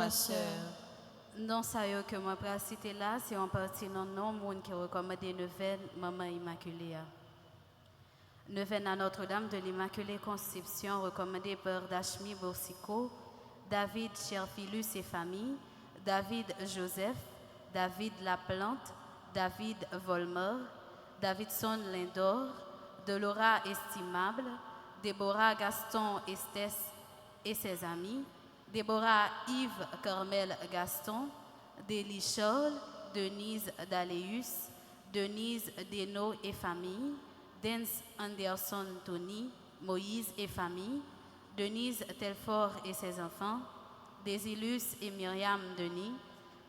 ma sœur. Non, ça y est que moi, pour citer là, c'est en partie non, non, monde qui recommande neuvaine, Maman Immaculée. Neuvaine à Notre-Dame de l'Immaculée Conception, recommandée par Dashmi Boursicot, David Cherfilus et famille, David Joseph, David Laplante, David Volmer, Davidson Lindor, Delora Estimable, Déborah Gaston Estes et ses amis, Déborah Yves Carmel Gaston, Délie Charles, Denise Daléus, Denise Deno et famille, Dance Anderson Tony, Moïse et famille, Denise Telfort et ses enfants, Désilus et Myriam Denis,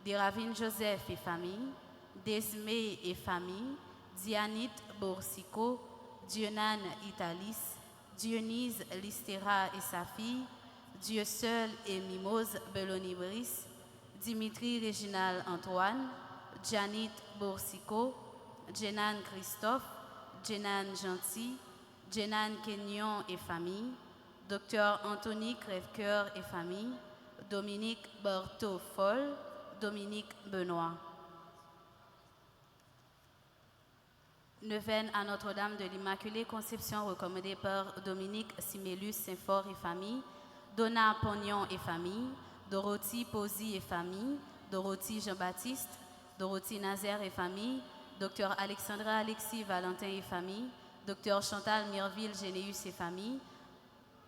Déravine Joseph et famille, Desmé et famille, Dianit Boursicot, Dionan Italis, Dionys Listera et sa fille, Dieu seul et Mimose Belonibris, Dimitri Réginal Antoine, Janit Boursicot, Jenan Christophe, Jenan Gentil, Jenan Kenyon et famille, Dr Anthony Crèvecoeur et famille, Dominique Berthaud-Foll, Dominique Benoît. Neuvaine à Notre-Dame de l'Immaculée Conception, recommandée par Dominique Simélus Saint-Fort et famille, Donna Pognon et famille, Dorothy Posy et famille, Dorothy Jean-Baptiste, Dorothy Nazaire et famille, Dr Alexandra Alexis Valentin et famille, Dr Chantal Mirville Généus et famille,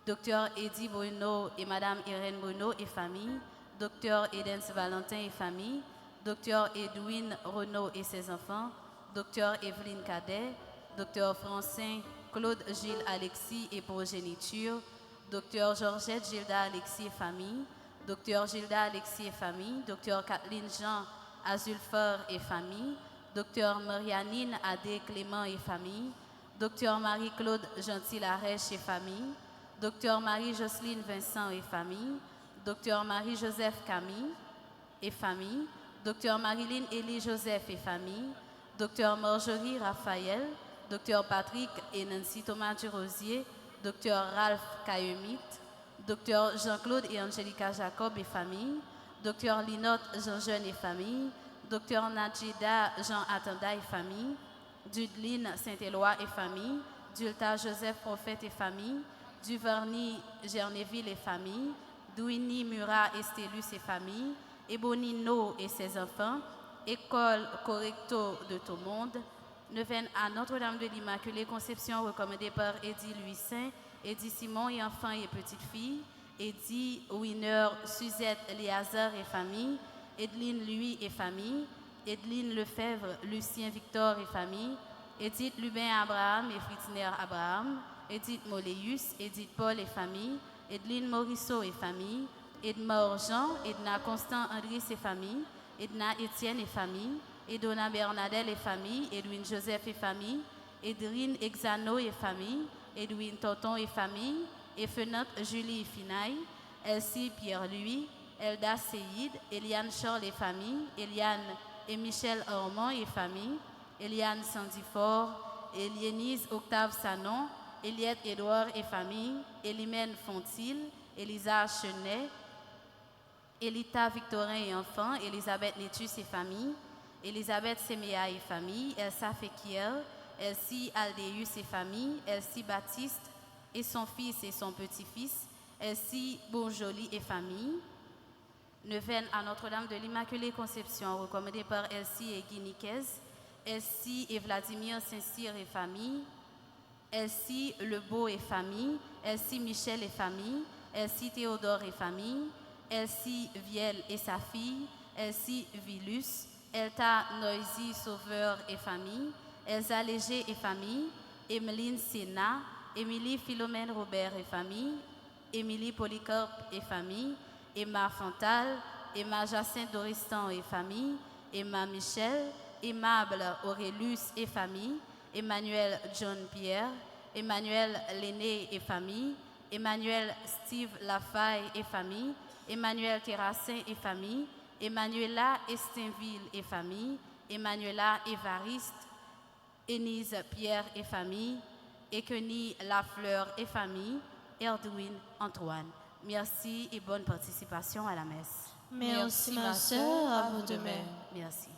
Dr Eddie Bruno et Madame Irène Bruno et famille, Dr Edens Valentin et famille, Dr Edwin Renaud et ses enfants, Dr Evelyne Cadet, Dr Francin Claude Gilles Alexis et progéniture, Dr Georgette Gilda Alexis et famille, Dr Gilda Alexis et famille, Dr Kathleen Jean Azulfort et famille, Dr Marianine Adé Clément et famille, Dr Marie-Claude Gentil Arèche et famille, Dr Marie-Jocelyne Vincent et famille, Dr Marie-Joseph Camille et famille, Dr Marilyn Élie Joseph et famille, Dr Marjorie Raphaël, Dr Patrick et Nancy Thomas Durosier, Dr Ralph Kayemit, Dr Jean-Claude et Angelica Jacob et famille, Dr Linotte Jean-Jeune et famille, Dr Najida Jean Attenda et famille, Dudeline Saint-Éloi et famille, Dulta Joseph Prophète et famille, Duvernay Gerneville et famille, Douini Murat Estelus et famille, Ebonino et ses enfants, École Correcto de tout le monde, Neuvaine à Notre-Dame de l'Immaculée Conception, recommandée par Eddie Louis Saint, Eddie Simon et enfants et petites filles, Eddie Winner Suzette Léazard et famille, Edeline Louis et famille, Edeline Lefebvre, Lucien Victor et famille, Edith Lubin Abraham et Fritiner Abraham, Edith Moléus, Edith Paul et famille, Edeline Morisseau et famille, Edmore Jean, Edna Constant Andris et famille, Edna Étienne et famille, Edona Bernadette et famille, Edwin Joseph et famille, Edrine Exano et famille, Edwin Tonton et famille, Efenante Julie Finaille, Elsie Pierre-Louis, Elda Seyid, Eliane Charles et famille, Eliane et Michel Ormond et famille, Eliane Sandifort, Eliénise Octave Sanon, Eliette Édouard et famille, Elimène Fontil, Elisa Chenet, Elita Victorin et enfants, Elisabeth Nétus et famille, Elisabeth Seméa et famille, Elsa Fekir, Elsie Aldéus et famille, Elsie Baptiste et son fils et son petit-fils, Elsie Bourjoli et famille, Neuvaine à Notre-Dame de l'Immaculée Conception, recommandée par Elsie et Guiniquez, Elsie et Vladimir Saint-Cyr et famille, Elsie Lebeau et famille, Elsie Michel et famille, Elsie Théodore et famille, Elsie Viel et sa fille, Elsie Vilus, Elta Noisy Sauveur et famille, Elsa Léger et famille, Emeline Sénat, Émilie Philomène Robert et famille, Émilie Polycarpe et famille, Emma Fantal, Emma Jacinthe Doristan et famille, Emma Michel, Aimable Aurélus et famille, Emmanuel John Pierre, Emmanuel Lenné et famille, Emmanuel Steve Lafaye et famille, Emmanuel Terrassin et famille, Emmanuela Estinville et famille, Emmanuela Évariste, Énise Pierre et famille, Ekeni Lafleur et famille, Erdwin Antoine. Merci et bonne participation à la messe. mais aussi ma sœur, à vous de même. Merci.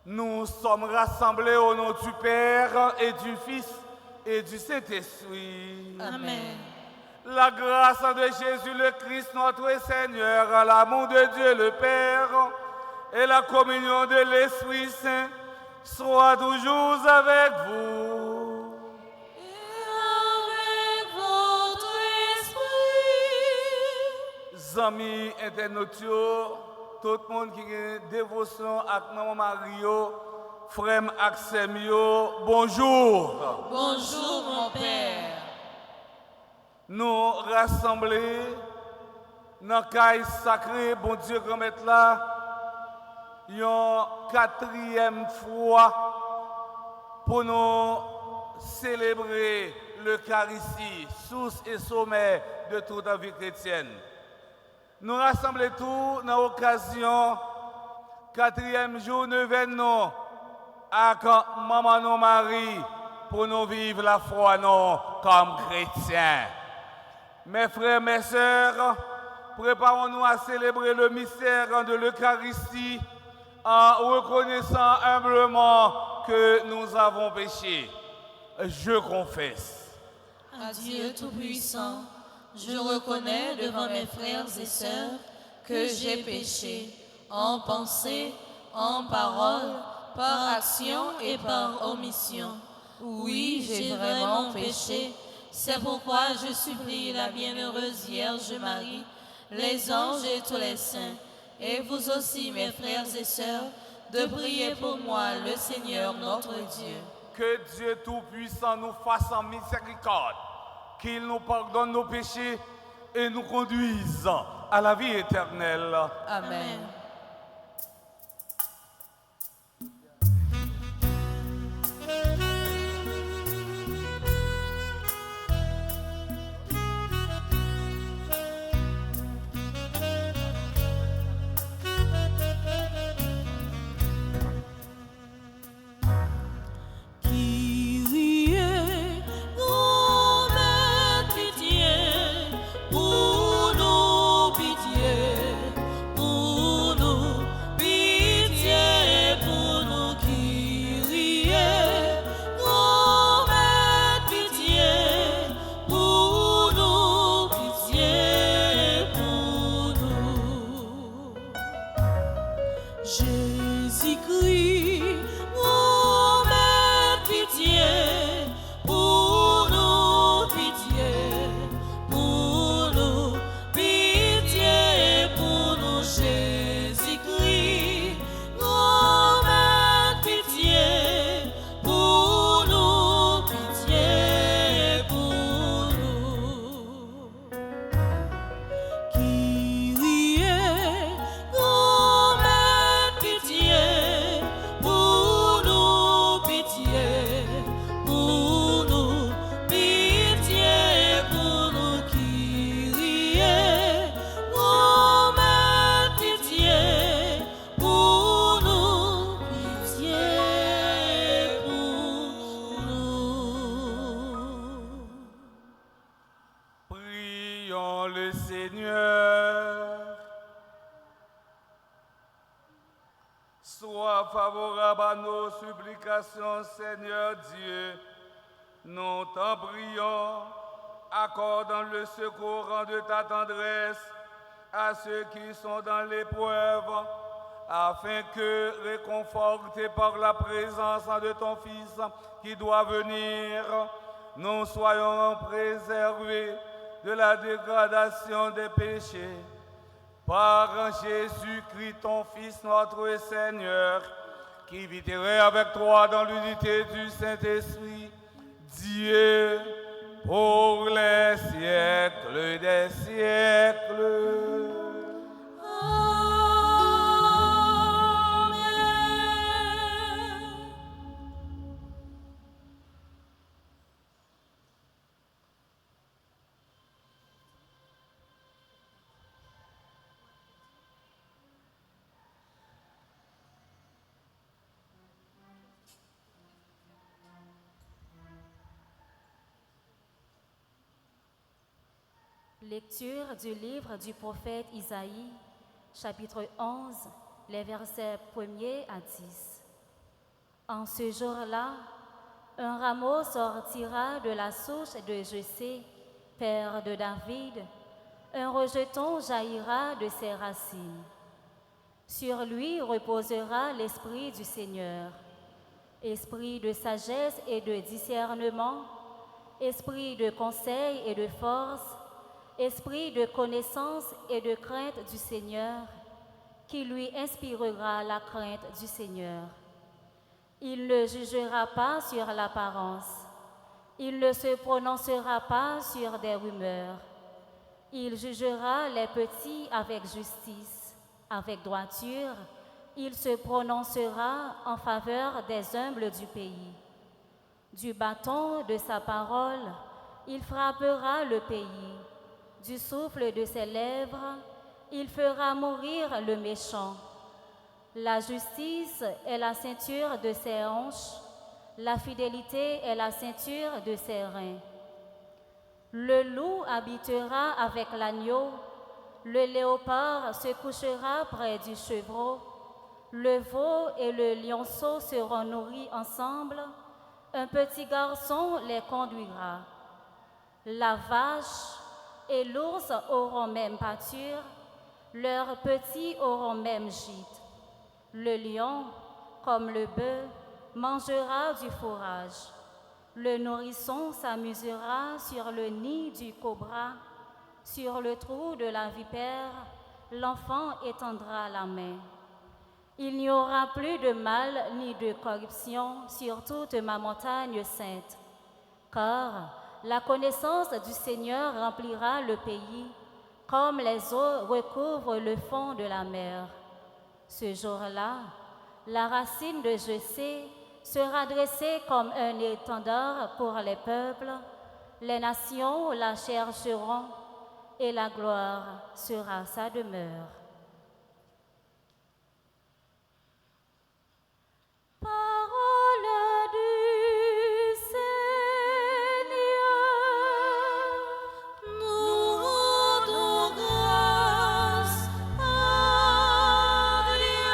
Nous sommes rassemblés au nom du Père et du Fils et du Saint-Esprit. Amen. La grâce de Jésus le Christ, notre Seigneur, l'amour de Dieu le Père et la communion de l'Esprit Saint soient toujours avec vous. Et avec votre esprit. Amis internautes, tout le monde qui a dévotion avec Maman Mario, frère Axemio, bonjour. Bonjour mon Père. Nous rassemblés dans le caille sacré, bon Dieu, grand maître là, une quatrième fois pour nous célébrer l'Eucharistie, source et sommet de toute la vie chrétienne. Nous rassemblons tous dans l'occasion 4e jour de l'événement avec Maman nous Marie pour nous vivre la foi nous comme chrétiens. Mes frères, mes sœurs, préparons-nous à célébrer le mystère de l'Eucharistie en reconnaissant humblement que nous avons péché. Je confesse. À Dieu Tout-Puissant, je reconnais devant mes frères et sœurs que j'ai péché en pensée, en parole, par action et par omission. Oui, j'ai vraiment péché. C'est pourquoi je supplie la bienheureuse Vierge Marie, les anges et tous les saints, et vous aussi, mes frères et sœurs, de prier pour moi, le Seigneur notre Dieu. Que Dieu Tout-Puissant nous fasse en miséricorde, qu'il nous pardonne nos péchés et nous conduise à la vie éternelle. Amen. Sois favorable à nos supplications, Seigneur Dieu. Nous t'en prions, accordant le secours de ta tendresse à ceux qui sont dans l'épreuve, afin que, réconfortés par la présence de ton Fils qui doit venir, nous soyons préservés de la dégradation des péchés. Par Jésus-Christ, ton Fils, notre Seigneur, qui vit et règne avec toi dans l'unité du Saint-Esprit, Dieu, pour les siècles des siècles. Lecture du livre du prophète Isaïe, chapitre 11, les versets 1er à 10. En ce jour-là, un rameau sortira de la souche de Jessé, père de David, un rejeton jaillira de ses racines. Sur lui reposera l'esprit du Seigneur, esprit de sagesse et de discernement, esprit de conseil et de force, esprit de connaissance et de crainte du Seigneur, qui lui inspirera la crainte du Seigneur. Il ne jugera pas sur l'apparence, il ne se prononcera pas sur des rumeurs. Il jugera les petits avec justice, avec droiture, il se prononcera en faveur des humbles du pays. Du bâton de sa parole, il frappera le pays. Du souffle de ses lèvres, il fera mourir le méchant. La justice est la ceinture de ses hanches, la fidélité est la ceinture de ses reins. Le loup habitera avec l'agneau, le léopard se couchera près du chevreau, le veau et le lionceau seront nourris ensemble, un petit garçon les conduira. La vache et l'ours auront même pâture, leurs petits auront même gîte. Le lion, comme le bœuf, mangera du fourrage. Le nourrisson s'amusera sur le nid du cobra, sur le trou de la vipère, l'enfant étendra la main. Il n'y aura plus de mal ni de corruption sur toute ma montagne sainte, car la connaissance du Seigneur remplira le pays, comme les eaux recouvrent le fond de la mer. Ce jour-là, la racine de Jessé sera dressée comme un étendard pour les peuples, les nations la chercheront et la gloire sera sa demeure. Parole du Seigneur, Nous rendons grâce à Dieu.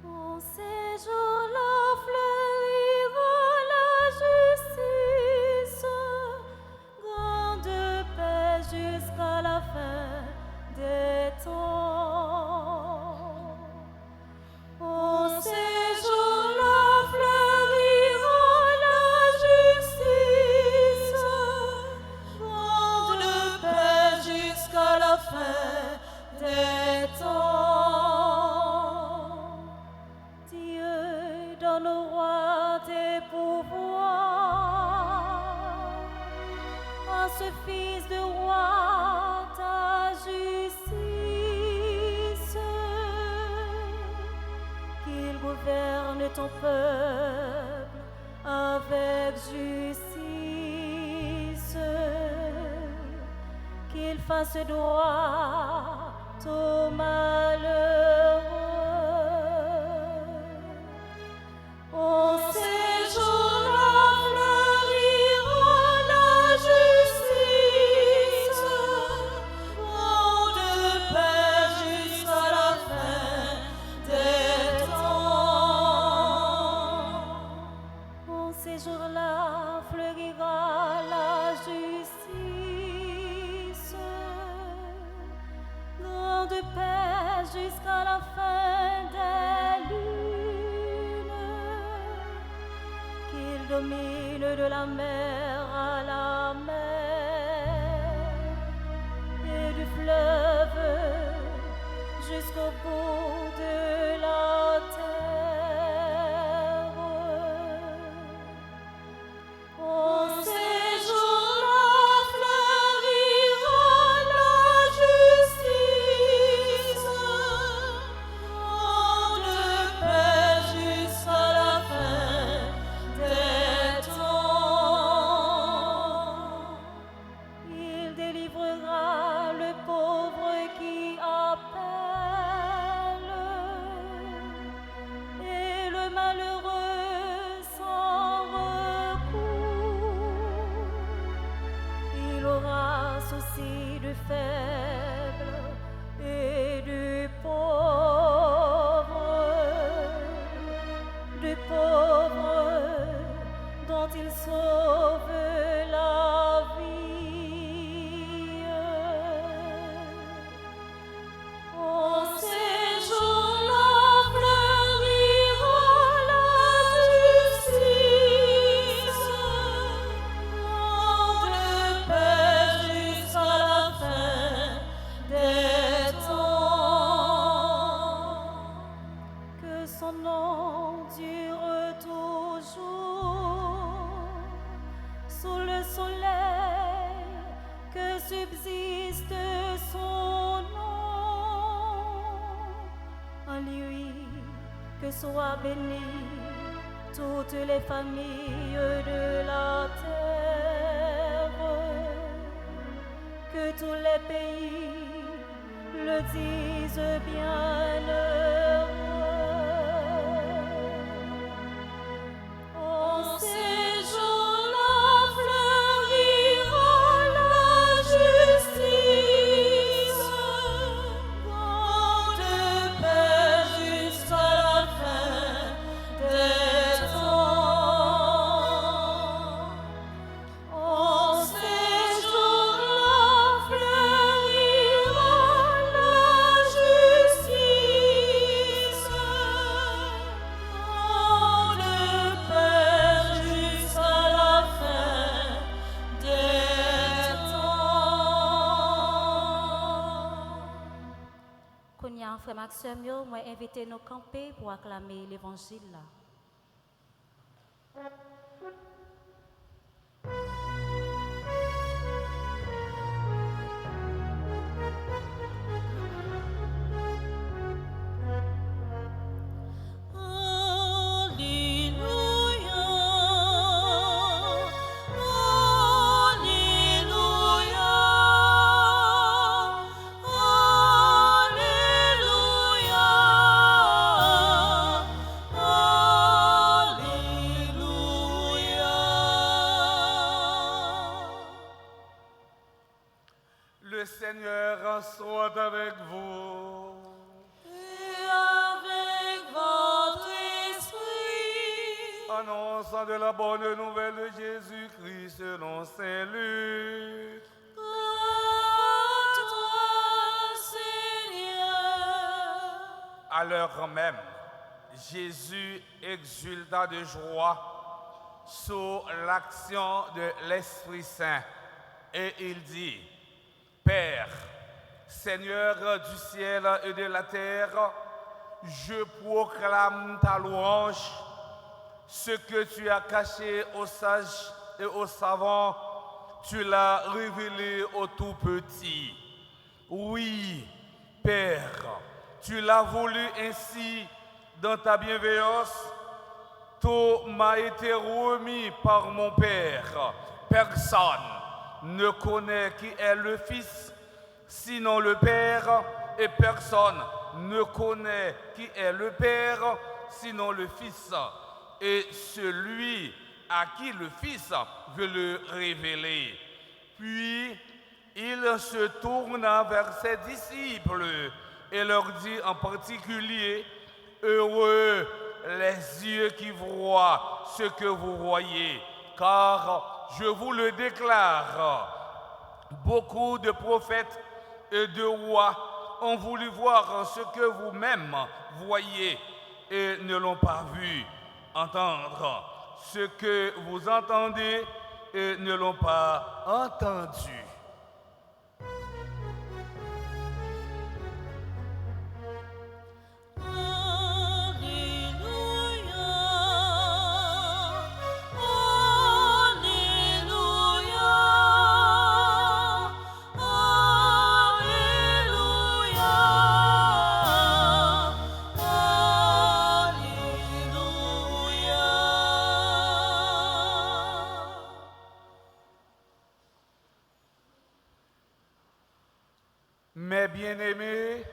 En ces jours-là fleurira la justice, grande paix jusqu'à la fin des temps. En ces jours-là fleurira la justice, Grande paix jusqu'à la fin des temps. Dieu donne au roi des pouvoirs, à ce fils de roi ta justice, qu'il gouverne ton peuple avec justice, qu'il fasse droit aux malheureux. En ces jours-là fleurira la justice, Grande paix jusqu'à la fin des temps. en ces jours-là fleurira la justice, grande paix jusqu'à la fin des lunes, qu'il domine de la mer à la mer et du fleuve jusqu'au bout de la terre. En ces jours-là fleurira la justice, Grande paix jusqu'à la fin des temps. il délivrera le pauvre qui appelle et le malheureux sans recours. Il aura souci du faible et du pauvre dont il sauve la vie. En ces jours-là fleurira la justice, Grande paix jusqu'à la fin des temps. Que soient bénies toutes les familles de la terre, que tous les pays le disent bienheureux. En ces jours-là fleurira la justice, grande paix jusqu'à la fin des temps. En ces jours-là fleurira la justice, grande paix jusqu'à la fin des temps. Konya, frère Maxime, moi invité nous camper pour acclamer l'évangile là. Le Seigneur soit avec vous. Et avec votre esprit. Annonçant de la bonne nouvelle de Jésus-Christ selon Saint Luc. À toi, Seigneur. À l'heure même, Jésus exulta de joie sous l'action de l'Esprit Saint et il dit: Père, Seigneur du ciel et de la terre, je proclame ta louange. Ce que tu as caché aux sages et aux savants, tu l'as révélé aux tout petits. Oui, Père, tu l'as voulu ainsi dans ta bienveillance. Tout m'a été remis par mon Père. Personne ne connaît qui est le Fils, sinon le Père, et personne ne connaît qui est le Père, sinon le Fils, et celui à qui le Fils veut le révéler. Puis il se tourna vers ses disciples et leur dit en particulier: Heureux les yeux qui voient ce que vous voyez, car je vous le déclare, beaucoup de prophètes et de rois ont voulu voir ce que vous-même voyez et ne l'ont pas vu, entendre ce que vous entendez et ne l'ont pas entendu. Mes bien-aimés,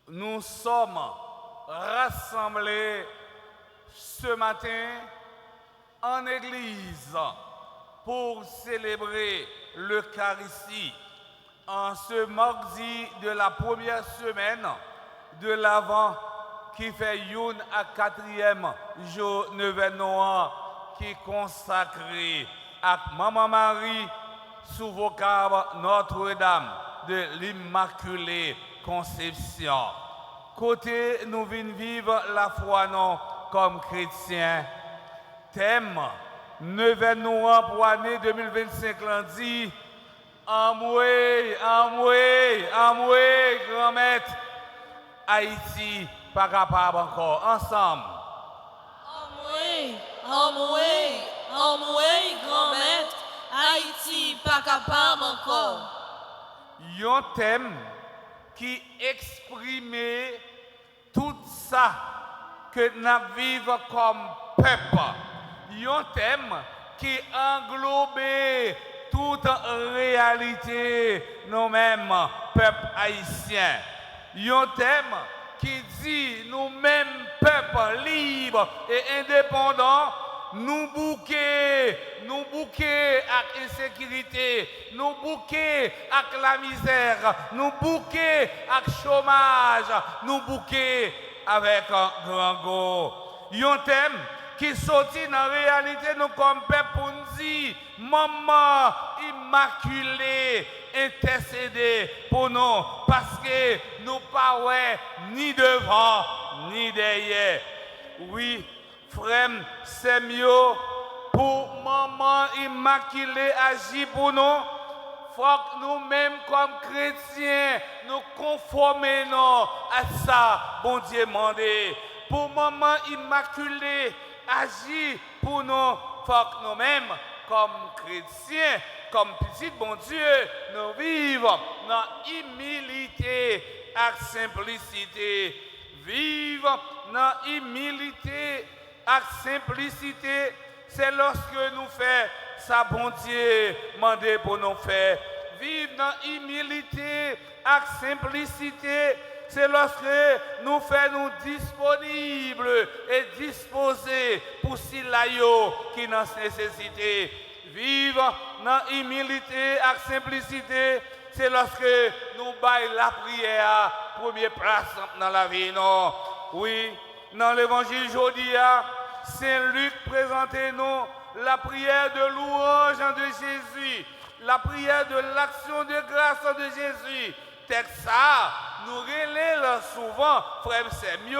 nous sommes rassemblés ce matin en église pour célébrer l'Eucharistie en ce mardi de la première semaine de l'Avent qui fait une à 4e jour événement qui est consacré à Maman Marie sous vocable Notre-Dame de l'Immaculée Conception. Côté nous venons vivre la foi non comme chrétiens. Thème, 9e an pour l'année 2025 lundi. Amoué, grand-maître. Haïti, pas capable encore. Ensemble. Amoué, grand-maître. Haïti, pas capable encore. Un thème qui exprime tout ça que nous vivons comme peuple. Un thème qui englobe toute réalité nous-mêmes, peuple haïtien. Un thème qui dit nous-mêmes, peuple libre et indépendant, nous bouquer avec l'insécurité, nous bouquer avec la misère, nous bouquer avec le chômage, nous bouquer avec un grand go. Un thème qui sortit dans la réalité, nous comme peuple pour nous dire, maman immaculée, intercédez pour nous, parce que nous pas ni devant, ni derrière. Oui, frère, c'est mieux pour maman immaculée agir pour nous. Faut que nous-mêmes, comme chrétiens, nous conformons à ça, bon Dieu demandé. Pour maman immaculée agir pour nous, faut que nous-mêmes, comme chrétiens, comme petit bon Dieu, nous vivons dans humilité et simplicité. Vivre dans humilité et simplicité, c'est lorsque nous faisons ça, bon Dieu, demandé pour nous faire. Vivre dans humilité et simplicité, c'est lorsque nous faisons disponibles et disposés pour ceux qui n'ont nécessité. Vivre dans humilité et simplicité, c'est lorsque nous baillons la prière première place dans la vie. Non. Oui, dans l'évangile aujourd'hui, Saint Luc présente nous la prière de louange de Jésus, la prière de l'action de grâce de Jésus. Texte ça, nous relèvons souvent, frère, c'est mieux,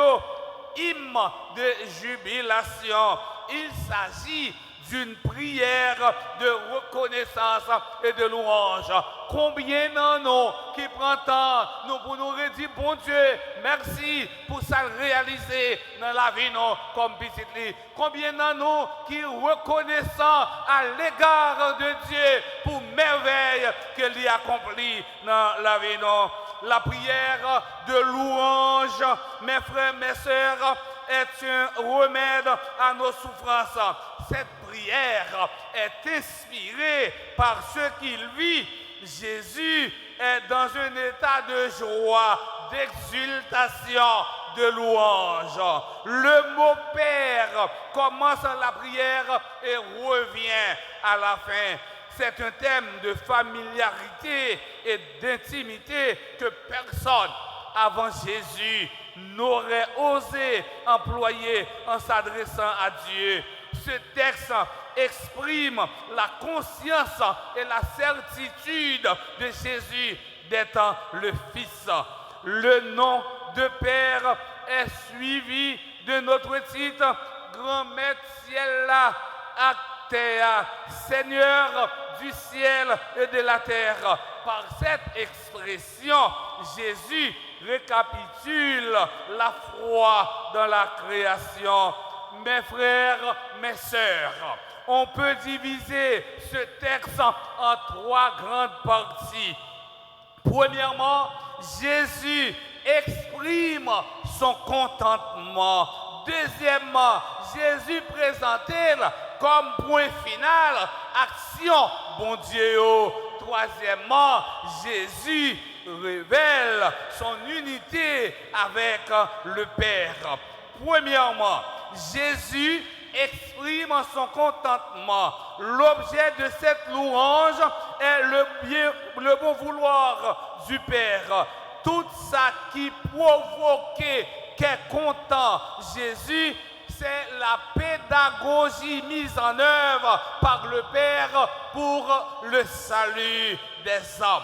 hymne de jubilation. Il s'agit d'une prière de reconnaissance et de louange. Combien d'en nous qui prend temps nous pour nous redire, bon Dieu, merci pour ça réaliser dans la vie nous comme petit. Combien d'en nous qui reconnaissant à l'égard de Dieu pour merveille qu'il y accompli dans la vie nous. La prière de louange, mes frères, mes sœurs, est un remède à nos souffrances. Cette prière est inspirée par ce qu'il vit. Jésus est dans un état de joie, d'exultation, de louange. Le mot Père commence la prière et revient à la fin. C'est un thème de familiarité et d'intimité que personne avant Jésus n'aurait osé employer en s'adressant à Dieu. Ce texte exprime la conscience et la certitude de Jésus d'être le Fils. Le nom de Père est suivi de notre titre, Grand Maître ciel Actéa, Seigneur du ciel et de la terre. Par cette expression, Jésus récapitule la foi dans la création. Mes frères, mes sœurs, on peut diviser ce texte en trois grandes parties. Premièrement, Jésus exprime son contentement. Deuxièmement, Jésus présente-t-il comme point final action, bon Dieu. Troisièmement, Jésus révèle son unité avec le Père. Premièrement, Jésus exprime son contentement. L'objet de cette louange est le bon vouloir du Père. Tout ça qui provoquait qu'est content Jésus, c'est la pédagogie mise en œuvre par le Père pour le salut des hommes.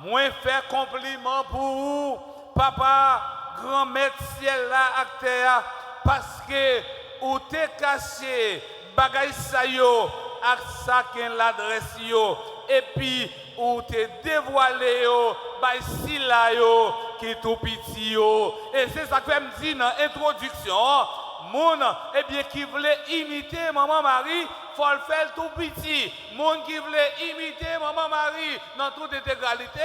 Moi, faire compliment pour vous, papa, grand maître ciel là, acteur, parce que ou t'es caché, bagay sa yo, ak sa ken l'adresse yo, et puis ou t'es dévoilé yo, bay sila yo, qui tout petit yo. Et c'est ça que me dit dans l'introduction, moun, eh bien, qui voulait imiter maman Marie, faut le faire tout petit. Monde qui voulait imiter maman Marie dans toute intégralité,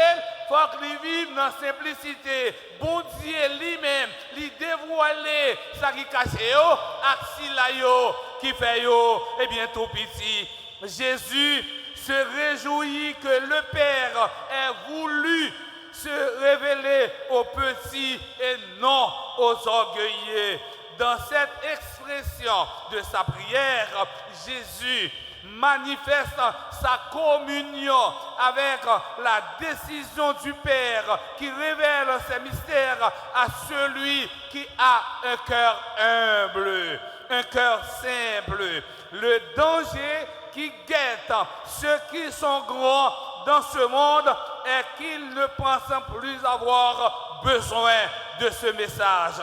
faut qu'il vive dans la simplicité. Bon Dieu lui-même, lui dévoiler ça qui cache yo, axila yo, qui fait yo, eh bien tout petit. Jésus se réjouit que le Père ait voulu se révéler aux petits et non aux orgueilleux. Dans cette expression de sa prière, Jésus manifeste sa communion avec la décision du Père qui révèle ses mystères à celui qui a un cœur humble, un cœur simple. Le danger qui guette ceux qui sont grands dans ce monde est qu'ils ne pensent plus avoir besoin de ce message.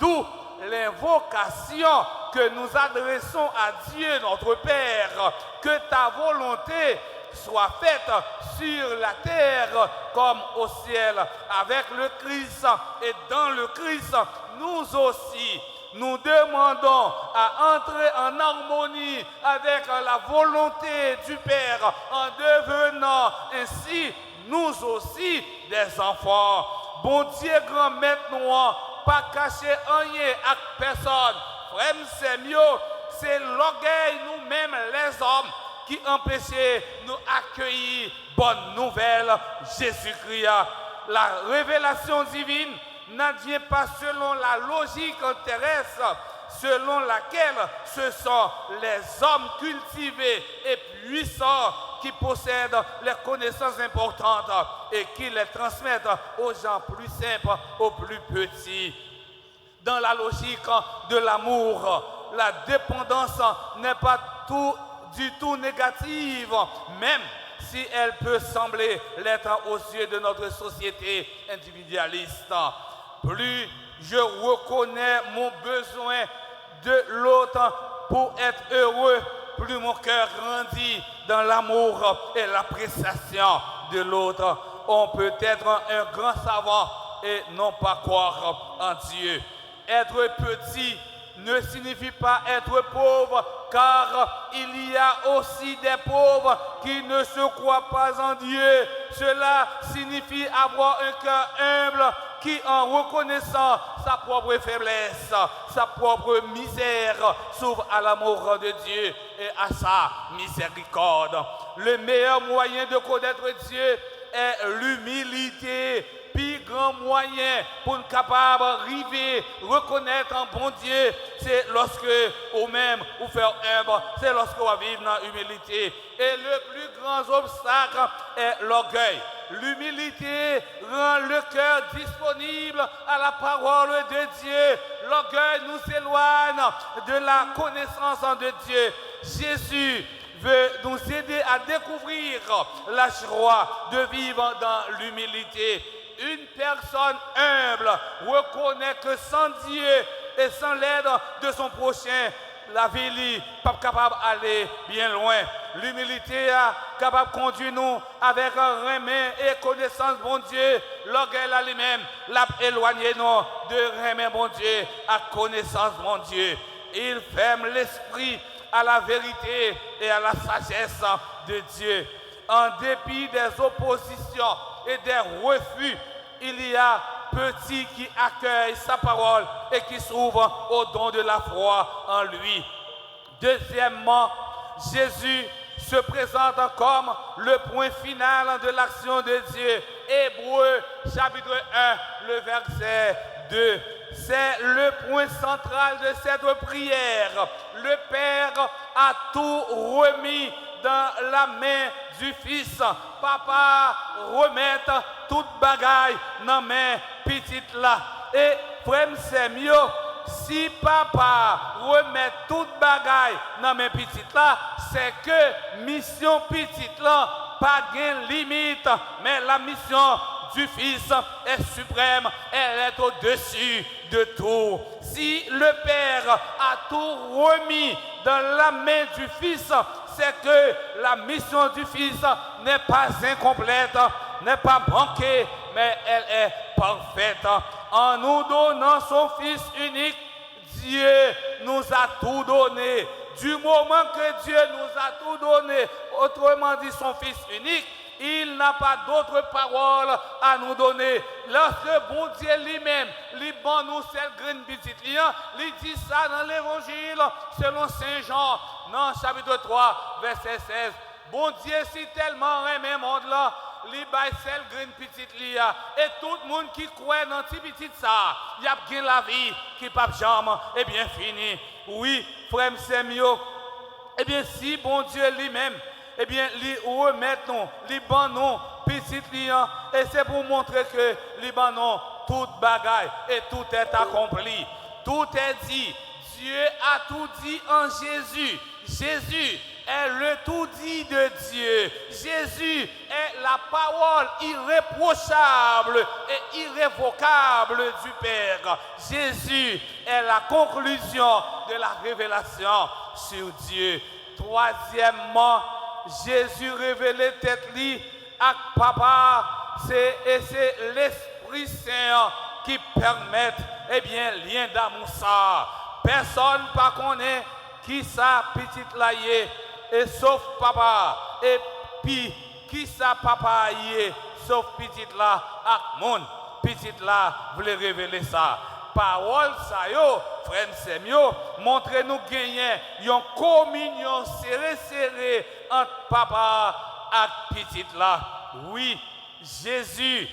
D'où l'invocation que nous adressons à Dieu notre Père, que ta volonté soit faite sur la terre comme au ciel. Avec le Christ et dans le Christ, nous aussi, nous demandons à entrer en harmonie avec la volonté du Père en devenant ainsi nous aussi des enfants. Bon Dieu, grand maître noir, pas cacher rien à personne. Frère, c'est mieux, c'est l'orgueil nous-mêmes les hommes qui empêchait nous accueillir bonne nouvelle Jésus-Christ. La révélation divine n'advient pas selon la logique terrestre, selon laquelle ce sont les hommes cultivés et puissants qui possèdent les connaissances importantes et qui les transmettent aux gens plus simples, aux plus petits. Dans la logique de l'amour, la dépendance n'est pas du tout négative, même si elle peut sembler l'être aux yeux de notre société individualiste. Plus je reconnais mon besoin de l'autre pour être heureux, plus mon cœur grandit dans l'amour et l'appréciation de l'autre. On peut être un grand savant et non pas croire en Dieu. Être petit ne signifie pas être pauvre, car il y a aussi des pauvres qui ne se croient pas en Dieu. Cela signifie avoir un cœur humble qui, en reconnaissant sa propre faiblesse, sa propre misère, s'ouvre à l'amour de Dieu et à sa miséricorde. Le meilleur moyen de connaître Dieu est l'humilité. Puis grand moyen pour être capable d'arriver, reconnaître un bon Dieu, c'est lorsque ou même ou faire humble, c'est lorsque on va vivre dans l'humilité. Et le plus grand obstacle est l'orgueil. L'humilité rend le cœur disponible à la parole de Dieu. L'orgueil nous éloigne de la connaissance de Dieu. Jésus veut nous aider à découvrir la joie de vivre dans l'humilité. Une personne humble reconnaît que sans Dieu et sans l'aide de son prochain, la vie n'est pas capable d'aller bien loin. L'humilité est capable de conduire nous avec un remède et connaissance bon Dieu. L'orgueil à lui-même l'a éloigné nous de remède bon Dieu à connaissance bon Dieu. Il ferme l'esprit à la vérité et à la sagesse de Dieu. En dépit des oppositions et des refus, il y a petits qui accueillent sa parole et qui s'ouvrent au don de la foi en lui. Deuxièmement, Jésus se présente comme le point final de l'action de Dieu. Hébreux chapitre 1, le verset 2. C'est le point central de cette prière. Le Père a tout remis dans la main du Fils. Papa remet toute bagaille dans la main petite là. Et frère, c'est mieux si papa remet toute bagaille dans la main petite là, c'est que mission petite là pas de limite, mais la mission du Fils est suprême, elle est au-dessus de tout. Si le Père a tout remis dans la main du Fils, c'est que la mission du Fils n'est pas incomplète, n'est pas manquée, mais elle est parfaite. En nous donnant son Fils unique, Dieu nous a tout donné. Du moment que Dieu nous a tout donné, autrement dit son Fils unique, il n'a pas d'autre parole à nous donner. Lorsque bon Dieu lui-même, lui bon nous cette grande petite lion, il dit ça dans l'évangile selon Saint Jean, dans chapitre 3, verset 16. Bon Dieu si tellement aimé le monde là, il baille cette grande petite lion. Et tout le monde qui croit dans cette petite ça, il y a bien la vie qui pas jamais et bien fini. Oui, frère Semio, eh bien si bon Dieu lui-même, eh bien, lui remet nous, lui ban nous, petit lion, et c'est pour montrer que lui ban nous, toute bagaille et tout est accompli. Tout est dit. Dieu a tout dit en Jésus. Jésus est le tout dit de Dieu. Jésus est la parole irréprochable et irrévocable du Père. Jésus est la conclusion de la révélation sur Dieu. Troisièmement, Jésus révélé tête li à papa, c'est l'Esprit Saint qui permet, eh bien, lien d'amour ça. Personne pas connaît qui ça petite là y et sauf papa. Et puis qui ça papa y est, sauf petite là à mon petite là voulait révéler ça. Parole ça yo, frère Semio, montrez-nous gagner une communion serrée entre papa et petite là. Oui, Jésus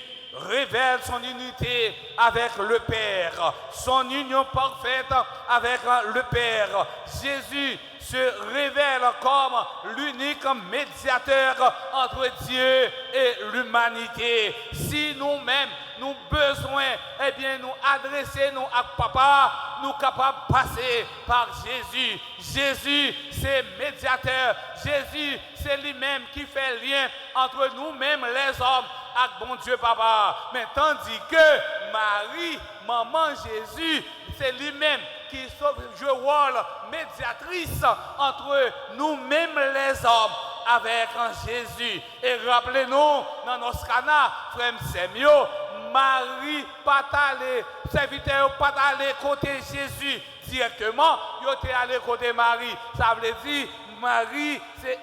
révèle son unité avec le Père, son union parfaite avec le Père. Jésus se révèle comme l'unique médiateur entre Dieu et l'humanité. Si nous-mêmes, nous besoin, eh bien, nous adresser nous à papa, nous capables de passer par Jésus. Jésus, c'est médiateur. Jésus, c'est lui-même qui fait lien entre nous-mêmes, les hommes, avec bon Dieu papa. Mais tandis que Marie, maman Jésus, c'est lui-même qui joue le rôle médiatrice entre nous-mêmes les hommes avec Jésus. Et rappelez-nous, dans nos canaux, frère Semio, Marie pas allé, serviteur pas allé côté Jésus directement, il était allé côté Marie. Ça veut dire Marie, c'est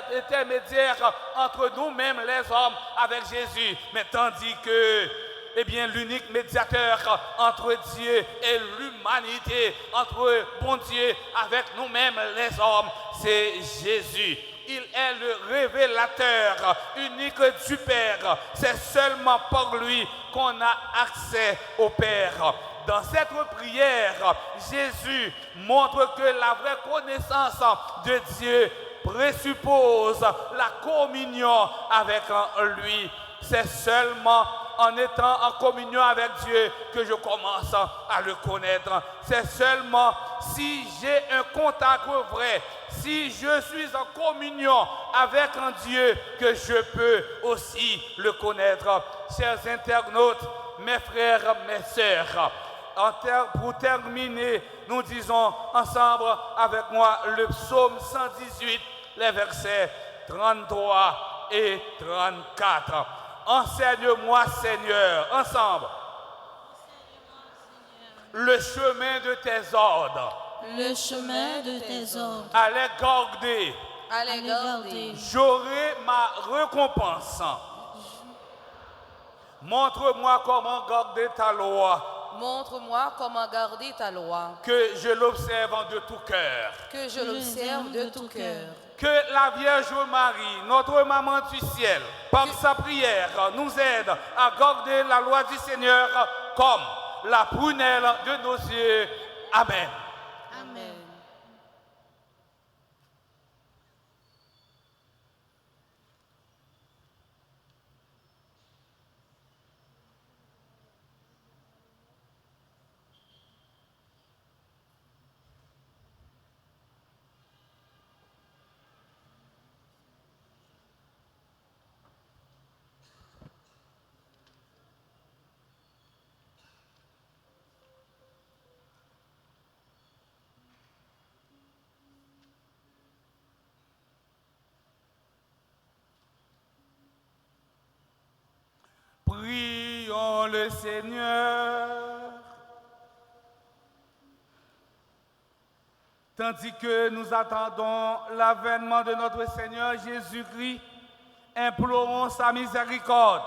intermédiaire entre nous-mêmes les hommes avec Jésus. Mais tandis que, eh bien, l'unique médiateur entre Dieu et l'humanité, entre bon Dieu avec nous-mêmes les hommes, c'est Jésus. Il est le révélateur unique du Père. C'est seulement par lui qu'on a accès au Père. Dans cette prière, Jésus montre que la vraie connaissance de Dieu présuppose la communion avec lui. C'est seulement en étant en communion avec Dieu que je commence à le connaître. C'est seulement si j'ai un contact vrai, si je suis en communion avec un Dieu, que je peux aussi le connaître. Chers internautes, mes frères, mes sœurs, pour terminer, nous disons ensemble avec moi le psaume 118, les versets 33 et 34. Enseigne-moi, Seigneur, ensemble, le chemin de tes ordres. Le chemin de tes ordres. À les garder. À les garder. J'aurai ma récompense. Montre-moi comment garder ta loi. Montre-moi comment garder ta loi. Que je l'observe de tout cœur. Que je l'observe de tout cœur. Que la Vierge Marie, notre maman du ciel, par sa prière, nous aide à garder la loi du Seigneur comme la prunelle de nos yeux. Amen. Amen. Prions le Seigneur. tandis que nous attendons l'avènement de notre Seigneur Jésus-Christ, implorons sa miséricorde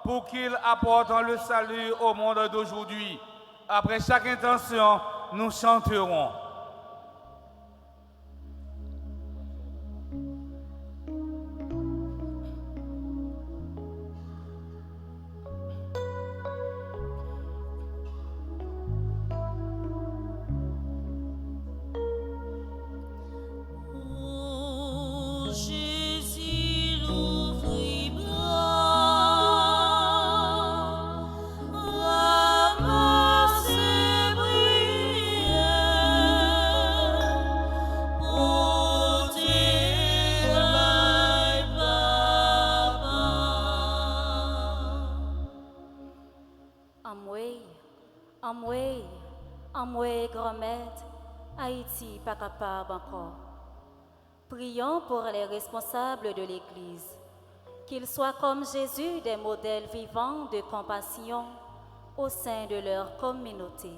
pour qu'il apporte le salut au monde d'aujourd'hui. Après chaque intention, nous chanterons. Amway, grand-maître, Haïti pas capable encore. Prions pour les responsables de l'Église, qu'ils soient comme Jésus des modèles vivants de compassion au sein de leur communauté.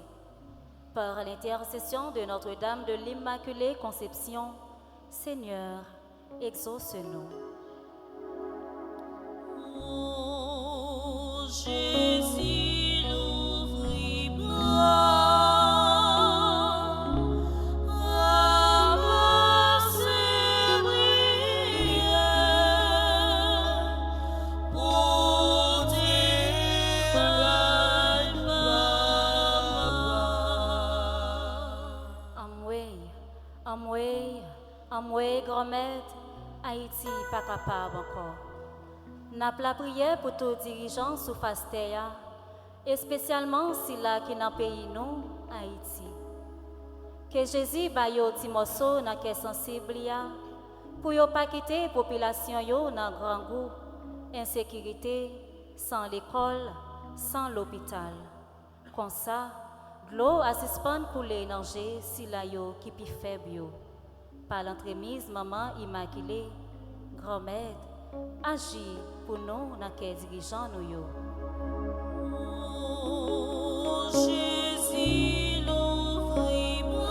Par l'intercession de Notre-Dame de l'Immaculée Conception, Seigneur, exauce-nous. Oh, Jésus. Amway, grand-maître, Haïti pas capable encore. N'a la prière pour tous dirigeants sous Fastéa, et spécialement si là qui dans pays nous, Haïti. Que Jésus baille ti morceau dans que sensible pour yo pas quitter population yo dans grand goût, insécurité, sans l'école, sans l'hôpital. Comme ça, l'eau a suspend couler dans si la yo qui pi faible yo. Par l'entremise maman immaculée, grand-mère, agit pour nous dans que dirigeants nous yo. Oh, Jésus, l'ouvre-moi.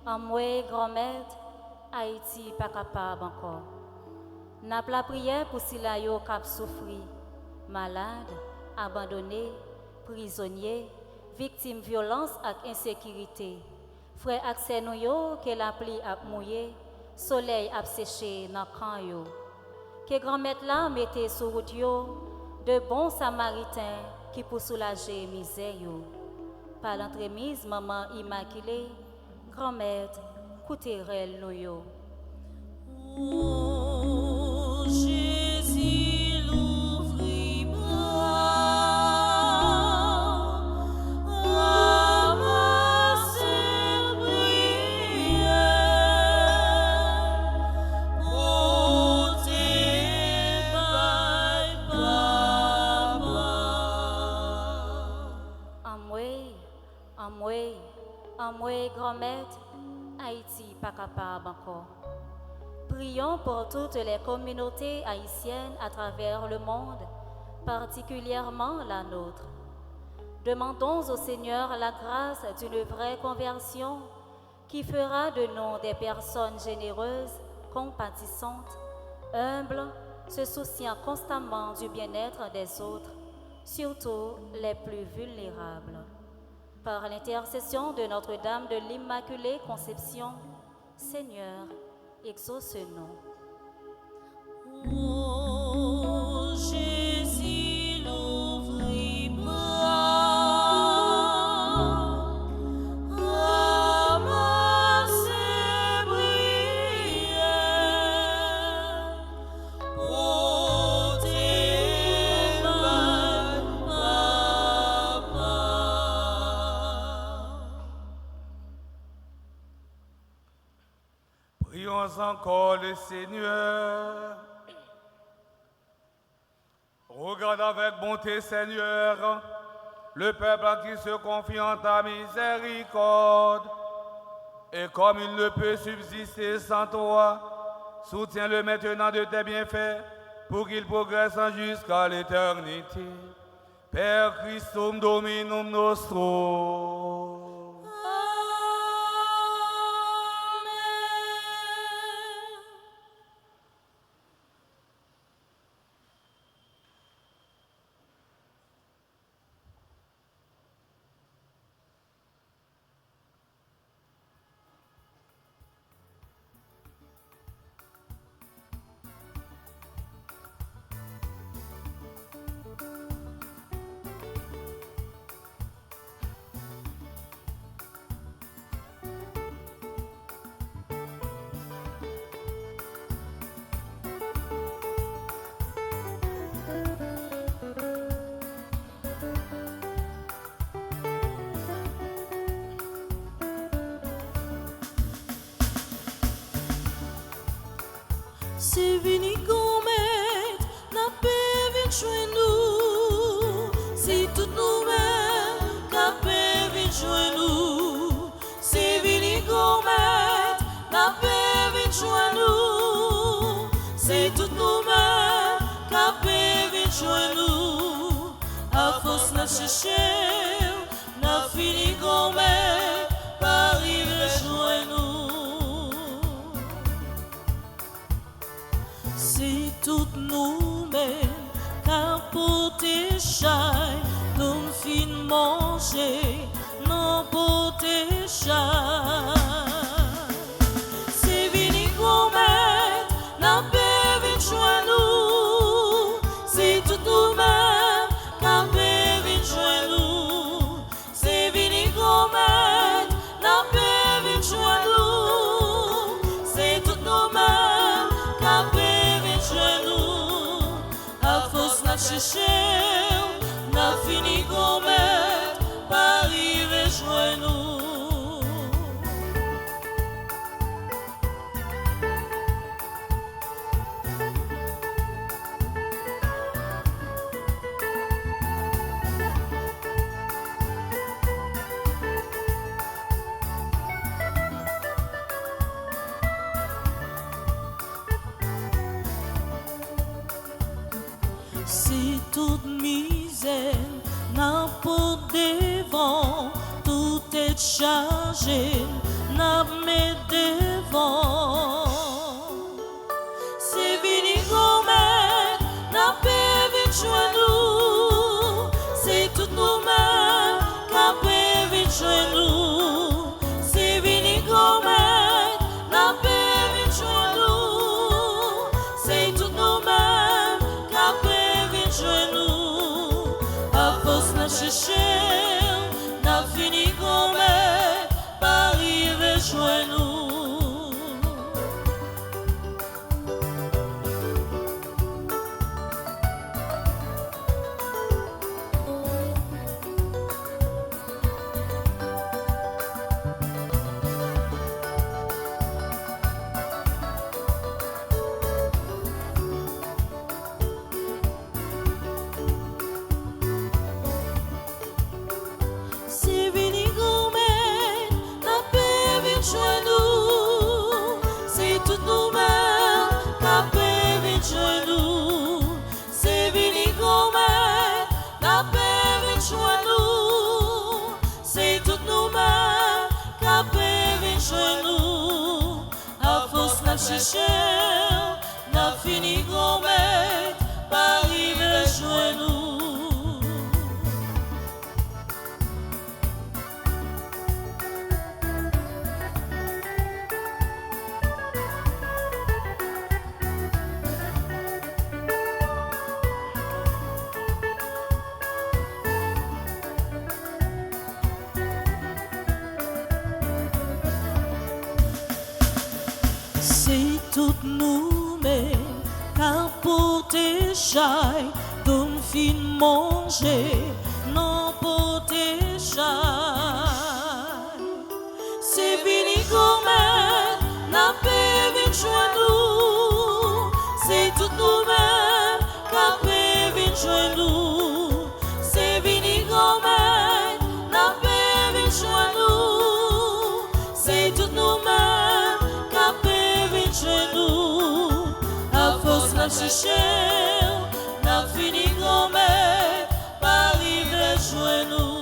Amway, grand-maître, Haïti pas capable encore. N'a la prière pour si la yo cap souffri, malade, abandonné, prisonnier, victime violence et insécurité. Frère accès nous yo que la pluie a mouillé, soleil a séché dans camp yo. Que grand-maître là mettez sur route yo de bons samaritains qui pour soulager misère yo. Par l'entremise maman immaculée, grand-maître, coutez-elle nous yo. Oh, Jésus, l'ouvre-moi. Amway, grand-maître, Haïti pas capable encore. Prions pour toutes les communautés haïtiennes à travers le monde, particulièrement la nôtre. Demandons au Seigneur la grâce d'une vraie conversion qui fera de nous des personnes généreuses, compatissantes, humbles, se souciant constamment du bien-être des autres, surtout les plus vulnérables. Par l'intercession de Notre-Dame de l'Immaculée Conception, Seigneur, exauce-nous. Oh, Jésus, l'ouvre-moi. Prions encore le Seigneur. Regarde avec bonté, Seigneur, le peuple qui se confie en ta miséricorde. Et comme il ne peut subsister sans toi, soutiens-le maintenant de tes bienfaits pour qu'il progresse jusqu'à l'éternité. Per Christum Dominum nostrum. C'est vini gomet, n'a pas vite jouer nous. C'est tout nous-mêmes, n'a pas vite jouer nous. C'est vini gomet, n'a pas vite jouer nous. C'est tout nous-mêmes, n'a pas vite jouer nous. À force n'a cherché, n'a fini gomet, pas arriver jouer nous. C'est tout nous-mêmes qu'à porter chai, nous fin manger, non porter chai. C'est vini gomet, n'a pas vite jouer nous. C'est tout nous-mêmes qu'à pas vite jouer nous. C'est vini gomet, n'a pas vite jouer nous. C'est tout nous-mêmes qu'à nous, à force n'a cherché, n'a fini gomet, pas arriver jouer nous. C'est toute misère, n'a pas devant, tout est chargé, n'a mis devant. C'est vini gomet, n'a pas vite jouer nous. C'est tout nous-mêmes, n'a pas vite jouer nous. C'est vini gomet, n'a pas vite jouer nous. C'est tout nous-mêmes, n'a pas vite jouer nous. À force n'a cherché, n'a fini gomet, pas arriver jouer nous. C'est vini gomet, n'a pas vite jouer nous. C'est tout nous-mêmes, n'a pas vite jouer nous. C'est vini gomet, n'a pas vite jouer nous. C'est tout nous-mêmes, n'a pas vite jouer nous. À force n'a cherché, n'a fini gomet, pas arriver jouer nous. C'est tout nous-mêmes qu'à porter chai, nous fin manger, non porter chai. C'est vini gomet, n'a pas vite jouer nous. C'est tout nous-mêmes qu'à pas vite jouer nous. C'est vini gomet. chercher, n'a fini grand-mère, pas arriver joindre.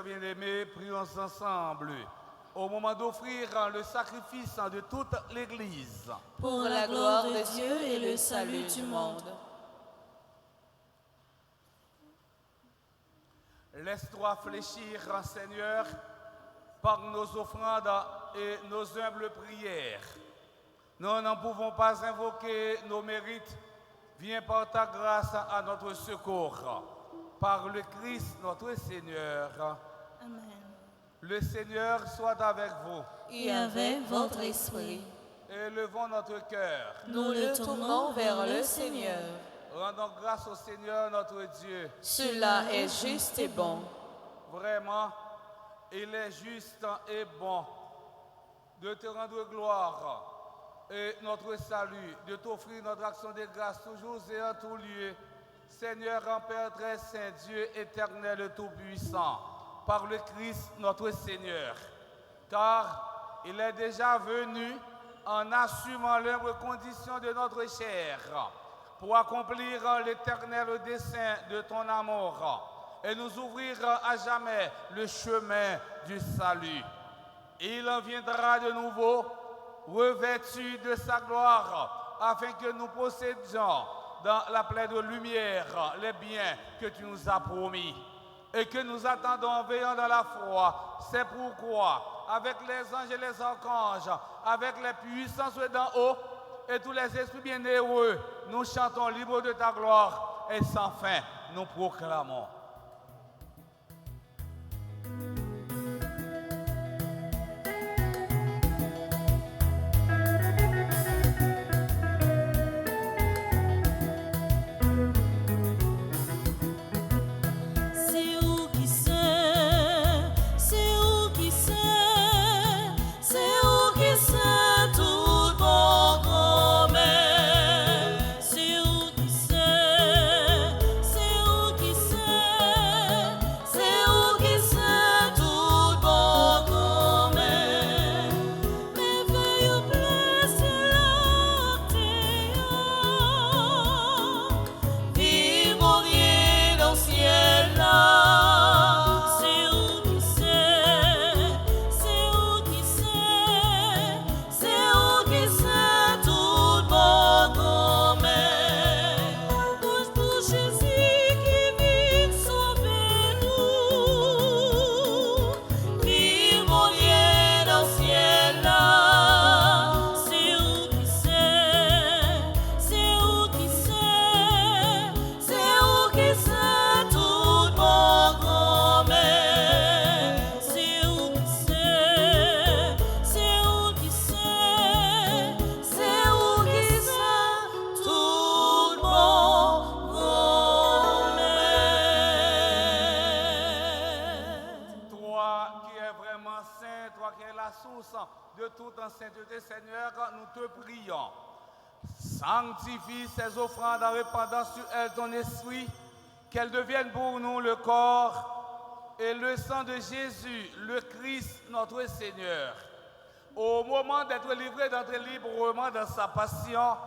bien-aimés, prions ensemble au moment d'offrir le sacrifice de toute l'Église. Pour la gloire de Dieu et le salut du monde. Laisse-toi fléchir, Seigneur, par nos offrandes et nos humbles prières. Nous n'en pouvons pas invoquer nos mérites. Viens par ta grâce à notre secours. Par le Christ notre Seigneur. Amen. Le Seigneur soit avec vous. Et avec votre esprit. Élevons notre cœur. Nous le tournons vers le Seigneur. Rendons grâce au Seigneur notre Dieu. Cela est juste et bon. Vraiment, il est juste et bon de te rendre gloire et notre salut, de t'offrir notre action de grâce toujours et en tout lieu. Seigneur, en Père très saint, Dieu éternel tout-puissant, par le Christ notre Seigneur. Car il est déjà venu en assumant l'humble condition de notre chair pour accomplir l'éternel dessein de ton amour et nous ouvrir à jamais le chemin du salut. Il en viendra de nouveau, revêtu de sa gloire, afin que nous possédions dans la pleine lumière les biens que tu nous as promis et que nous attendons en veillant dans la foi. C'est pourquoi, avec les anges et les archanges, avec les puissances d'en haut et tous les esprits bienheureux, nous chantons libres de ta gloire et sans fin nous proclamons. C'est où qui sait de toute en sainteté, Seigneur, nous te prions. Sanctifie ces offrandes en répandant sur elles ton esprit, qu'elles deviennent pour nous le corps et le sang de Jésus, le Christ, notre Seigneur. Au moment d'être livré, d'entrer librement dans sa passion,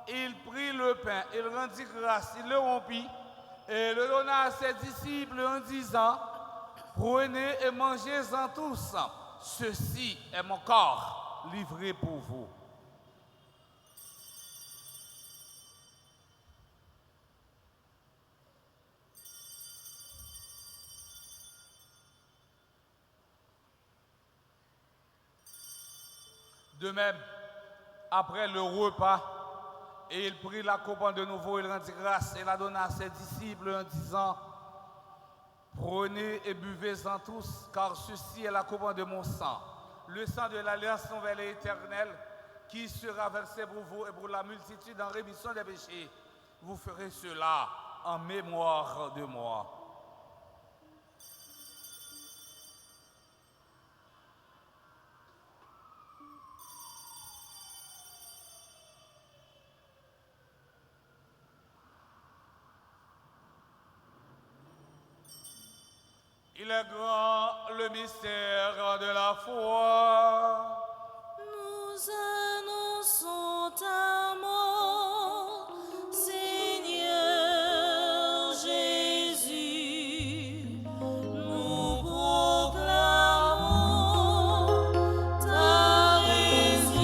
il prit le pain, il rendit grâce, il le rompit et le donna à ses disciples en disant, prenez et mangez-en tous, ceci est mon corps livré pour vous. De même, après le repas, et il prit la coupe de nouveau, il rendit grâce et la donna à ses disciples en disant, prenez et buvez-en tous, car ceci est la coupe de mon sang, le sang de l'alliance nouvelle et éternelle, qui sera versé pour vous et pour la multitude en rémission des péchés. Vous ferez cela en mémoire de moi. Il est grand le mystère de la foi. Nous annonçons ta mort, Seigneur Jésus. Nous proclamons ta résurrection.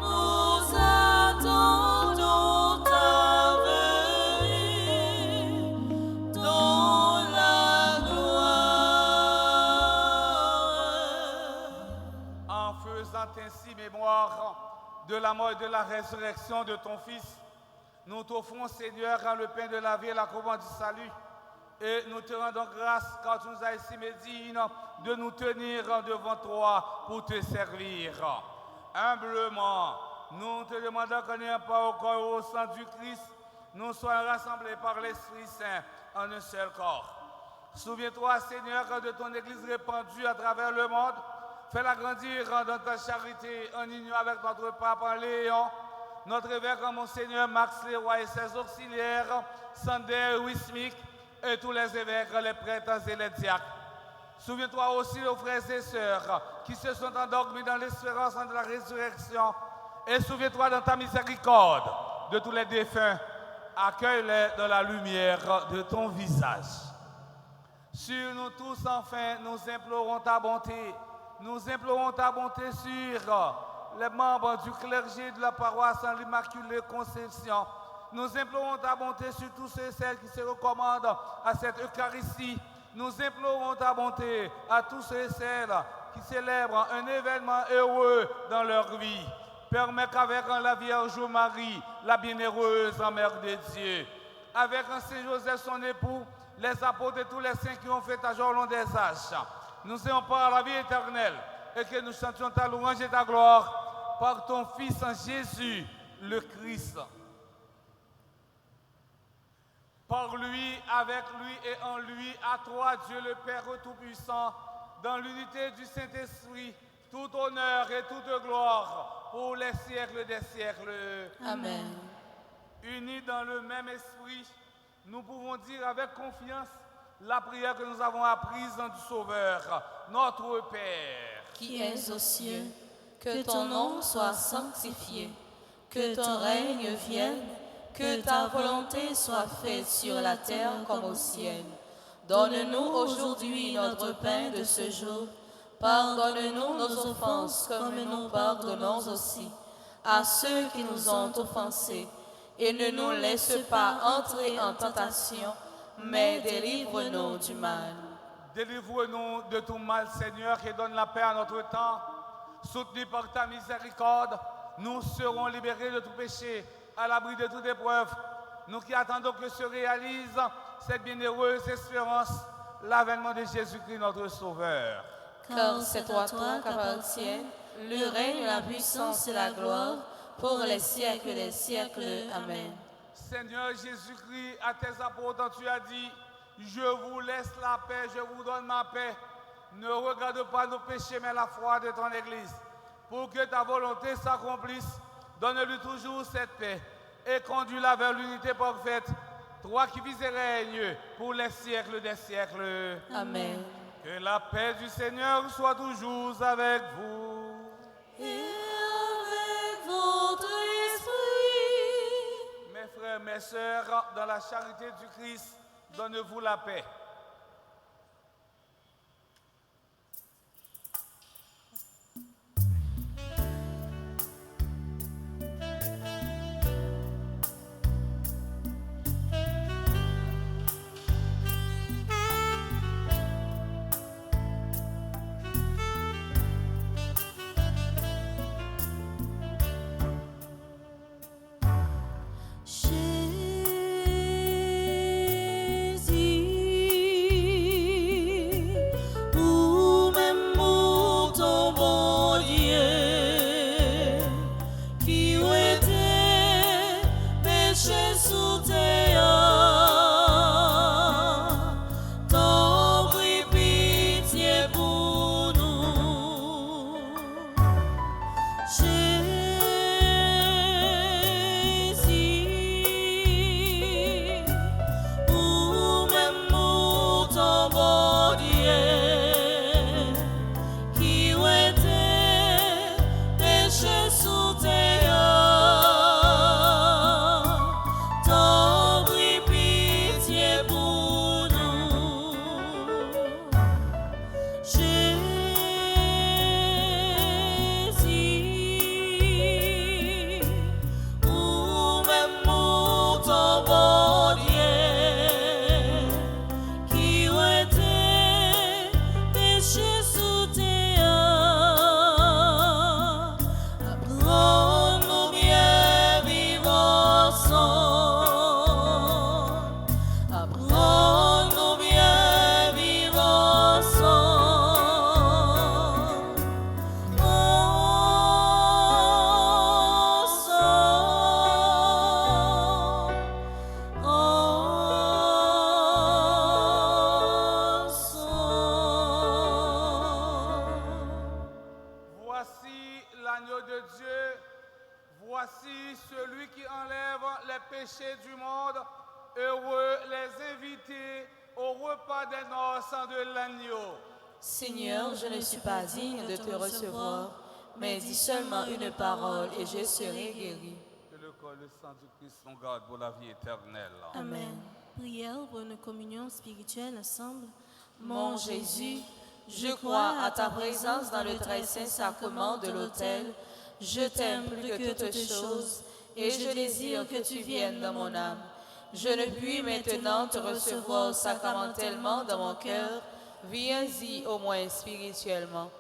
Nous attendons ta venue dans la gloire. En faisant ainsi mémoire de la mort et de la résurrection de ton Fils, nous t'offrons, Seigneur, le pain de la vie et la coupe du salut. Et nous te rendons grâce car tu nous as estimés dignes de nous tenir devant toi pour te servir. Humblement, nous te demandons qu'on n'ait pas au corps et au sang du Christ, nous soyons rassemblés par l'Esprit Saint en un seul corps. Souviens-toi, Seigneur, de ton Église répandue à travers le monde. Fais-la grandir dans ta charité en union avec notre pape Léon, notre évêque Monseigneur Max Leroy et ses auxiliaires, Sander Wismik et tous les évêques, les prêtres et les diacres. Souviens-toi aussi aux frères et sœurs qui se sont endormis dans l'espérance de la résurrection. Et souviens-toi dans ta miséricorde de tous les défunts. Accueille-les dans la lumière de ton visage. Sur nous tous, enfin, nous implorons ta bonté. Nous implorons ta bonté sur les membres du clergé de la paroisse en l'Immaculée Conception. Nous implorons ta bonté sur tous ceux et celles qui se recommandent à cette Eucharistie. Nous implorons ta bonté à tous ceux et celles qui célèbrent un événement heureux dans leur vie. Permets qu'avec la Vierge Marie, la bienheureuse Mère de Dieu, avec Saint Joseph son époux, les apôtres et tous les saints qui ont fait ta joie au long des âges, nous ayons part à la vie éternelle et que nous chantions ta louange et ta gloire par ton Fils en Jésus, le Christ. Par lui, avec lui et en lui, à toi, Dieu le Père Tout-Puissant, dans l'unité du Saint-Esprit, tout honneur et toute gloire pour les siècles des siècles. Amen. Unis dans le même esprit, nous pouvons dire avec confiance la prière que nous avons apprise du Sauveur, notre Père. Qui es aux cieux, que ton nom soit sanctifié, que ton règne vienne, que ta volonté soit faite sur la terre comme au ciel. Donne-nous aujourd'hui notre pain de ce jour. Pardonne-nous nos offenses comme nous pardonnons aussi à ceux qui nous ont offensés. Et ne nous laisse pas entrer en tentation, mais délivre-nous du mal. Délivre-nous de tout mal, Seigneur, et donne la paix à notre temps. Soutenus par ta miséricorde, nous serons libérés de tout péché, à l'abri de toute épreuve. Nous qui attendons que se réalise cette bienheureuse espérance, l'avènement de Jésus-Christ, notre Sauveur. Car c'est à toi qu'appartiennent le règne, la puissance et la gloire, pour les siècles des siècles. Amen. Seigneur Jésus-Christ, à tes apôtres, tu as dit, je vous laisse la paix, je vous donne ma paix. Ne regarde pas nos péchés, mais la foi de ton Église. Pour que ta volonté s'accomplisse, donne-lui toujours cette paix et conduis-la vers l'unité parfaite. Toi qui vis et règnes pour les siècles des siècles. Amen. Que la paix du Seigneur soit toujours avec vous. Et avec votre esprit. Mes frères, mes sœurs, dans la charité du Christ, donnez-vous la paix. Seigneur, je ne suis pas digne de te recevoir, mais dis seulement une parole et je serai guéri. Que le corps et le sang du Christ nous garde pour la vie éternelle. Amen. Prière pour une communion spirituelle ensemble. Mon Jésus, je crois à ta présence dans le très saint sacrement de l'autel. Je t'aime plus que toutes choses et je désire que tu viennes dans mon âme. Je ne puis maintenant te recevoir sacramentellement dans mon cœur. Viens-y au moins spirituellement.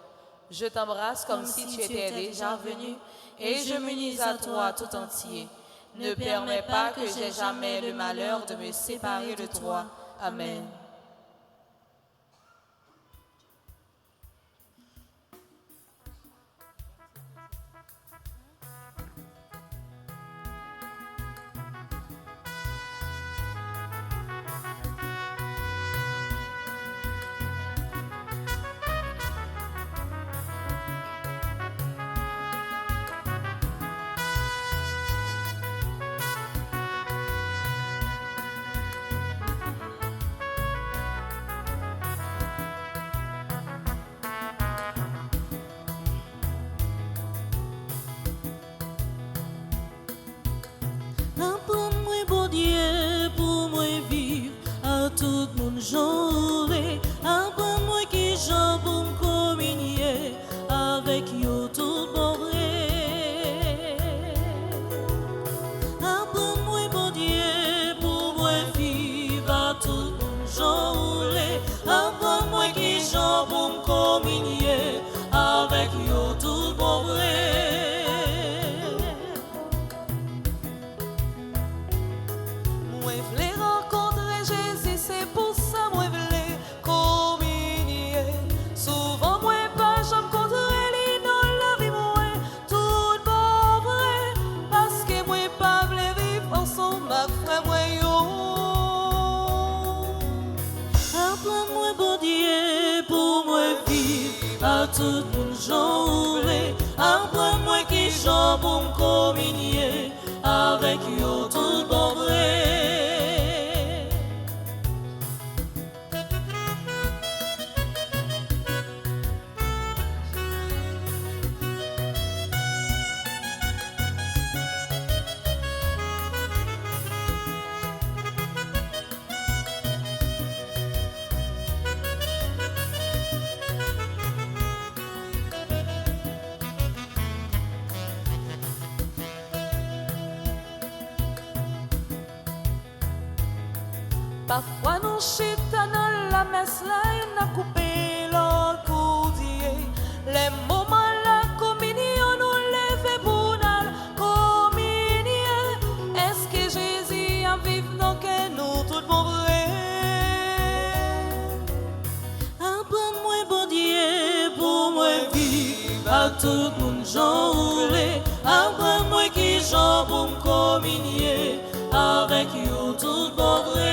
Je t'embrasse comme si tu étais déjà venu et je m'unis à toi tout entier. Ne permets pas que j'aie jamais le malheur de me séparer de toi. Amen. Apprends-moi, bon Dieu, pour moi vivre à tout mon jour. Apprends-moi qui j'en pour me communier avec yo tout bon vrai. Apprends-moi, bon Dieu, pour moi vivre à tout mon jour. Apprends-moi qui j'en pour me communier avec yo tout bon vrai. Apprends-moi, bon Dieu, pour moi à tout mon journée. Apprends-moi qui j'en pour me communier avec yo tout bon vrai. Parfois nous chita dans la messe là, on a coupé l'autre coudier. Les moments la communion nous lève pour nous communier. Est-ce que Jésus a vivre dans que nous tout bon vrai? Apprends-moi bon Dieu pour moi vivre à tout mon journée. Apprends-moi qui j'en pour me communier avec you tout bon vrai.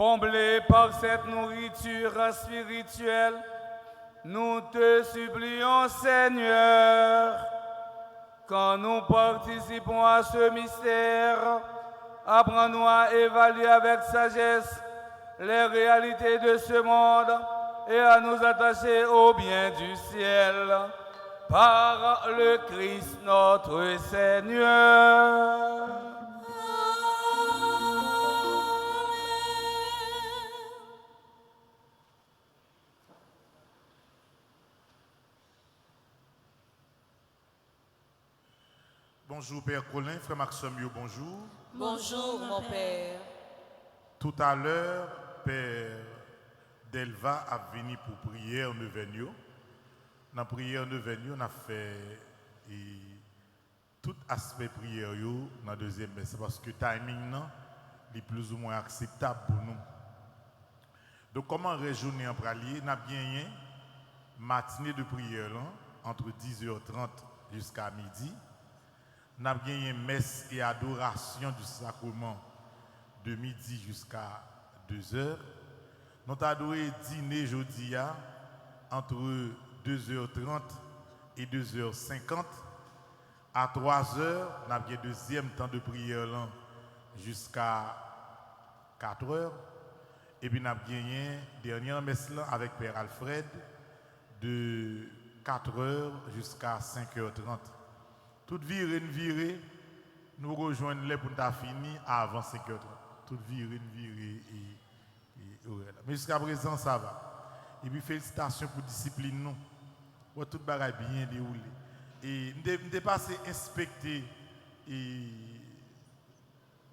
Comblés par cette nourriture spirituelle, nous te supplions, Seigneur, quand nous participons à ce mystère, apprends-nous à évaluer avec sagesse les réalités de ce monde et à nous attacher au bien du ciel par le Christ notre Seigneur. Bonjour Père Colin, Frère Maxime, bonjour. Bonjour, mon Père. Tout à l'heure, Père Delva a venu pour prière neuvaine. Dans la prière neuvaine, on a fait tout aspect prière dans la deuxième messe parce que le timing est plus ou moins acceptable pour nous. Donc, comment réjourner en pralier? On a bien matinée de prière entre 10h30 jusqu'à midi. On a gagné messe et adoration du sacrement de midi jusqu'à 2h. Nous avons adoré dîner jeudi entre 2h30 et 2h50. À 3h, on a gagné deuxième temps de prière jusqu'à 4h. Et puis nous avons gagné dernière messe avec Père Alfred de 4h jusqu'à 5h30. Toute virée, nous rejoignons les pour nous finir avant 5h30. Toute virée mais jusqu'à présent, ça va. Et puis félicitations pour la discipline nous. Pour tout le monde bien déroulé. Et nous sommes passé inspecter et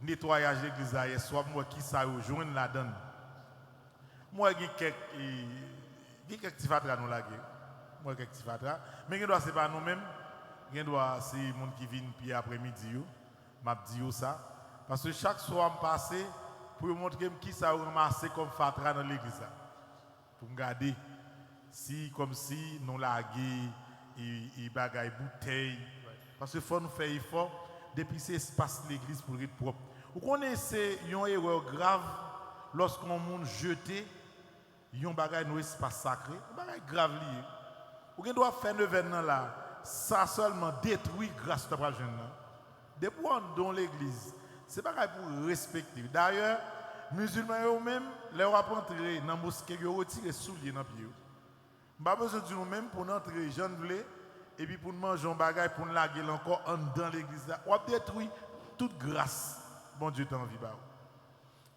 nettoyage de l'église hier soir, moi qui ça rejoindre la donne. Moi j'ai quelques petits fatras nous là. Moi quelques petits fatras, mais ce n'est pas nous-mêmes. C'est les gens qui viennent puis après-midi, je dis ça. Parce que chaque soir, je passe pour montrer qui ça a ramassé comme fatra dans l'église. Pour me garder si, comme si nous laguons et bagaille bouteille. Parce qu'il faut nous faire effort depuis cet espace de l'église pour être propre. Vous connaissez une erreur grave lorsqu'on monde jeté un bagaille dans l'espace sacré. Un bagaille grave lié. Vous doit faire un événement là. Ça seulement détruit grâce à la jeune. Depuis dans l'église, ce n'est pas pour respecter. D'ailleurs, les musulmans eux-mêmes, les ont entré dans la mosquée, ils ont retiré les souliers dans le pied. Nous n'avons pas besoin de nous-mêmes pour entrer jeunes blés et puis pour manger un bagage pour nous laguer encore dans l'église. On détruit toute grâce. Bon Dieu t'en vie.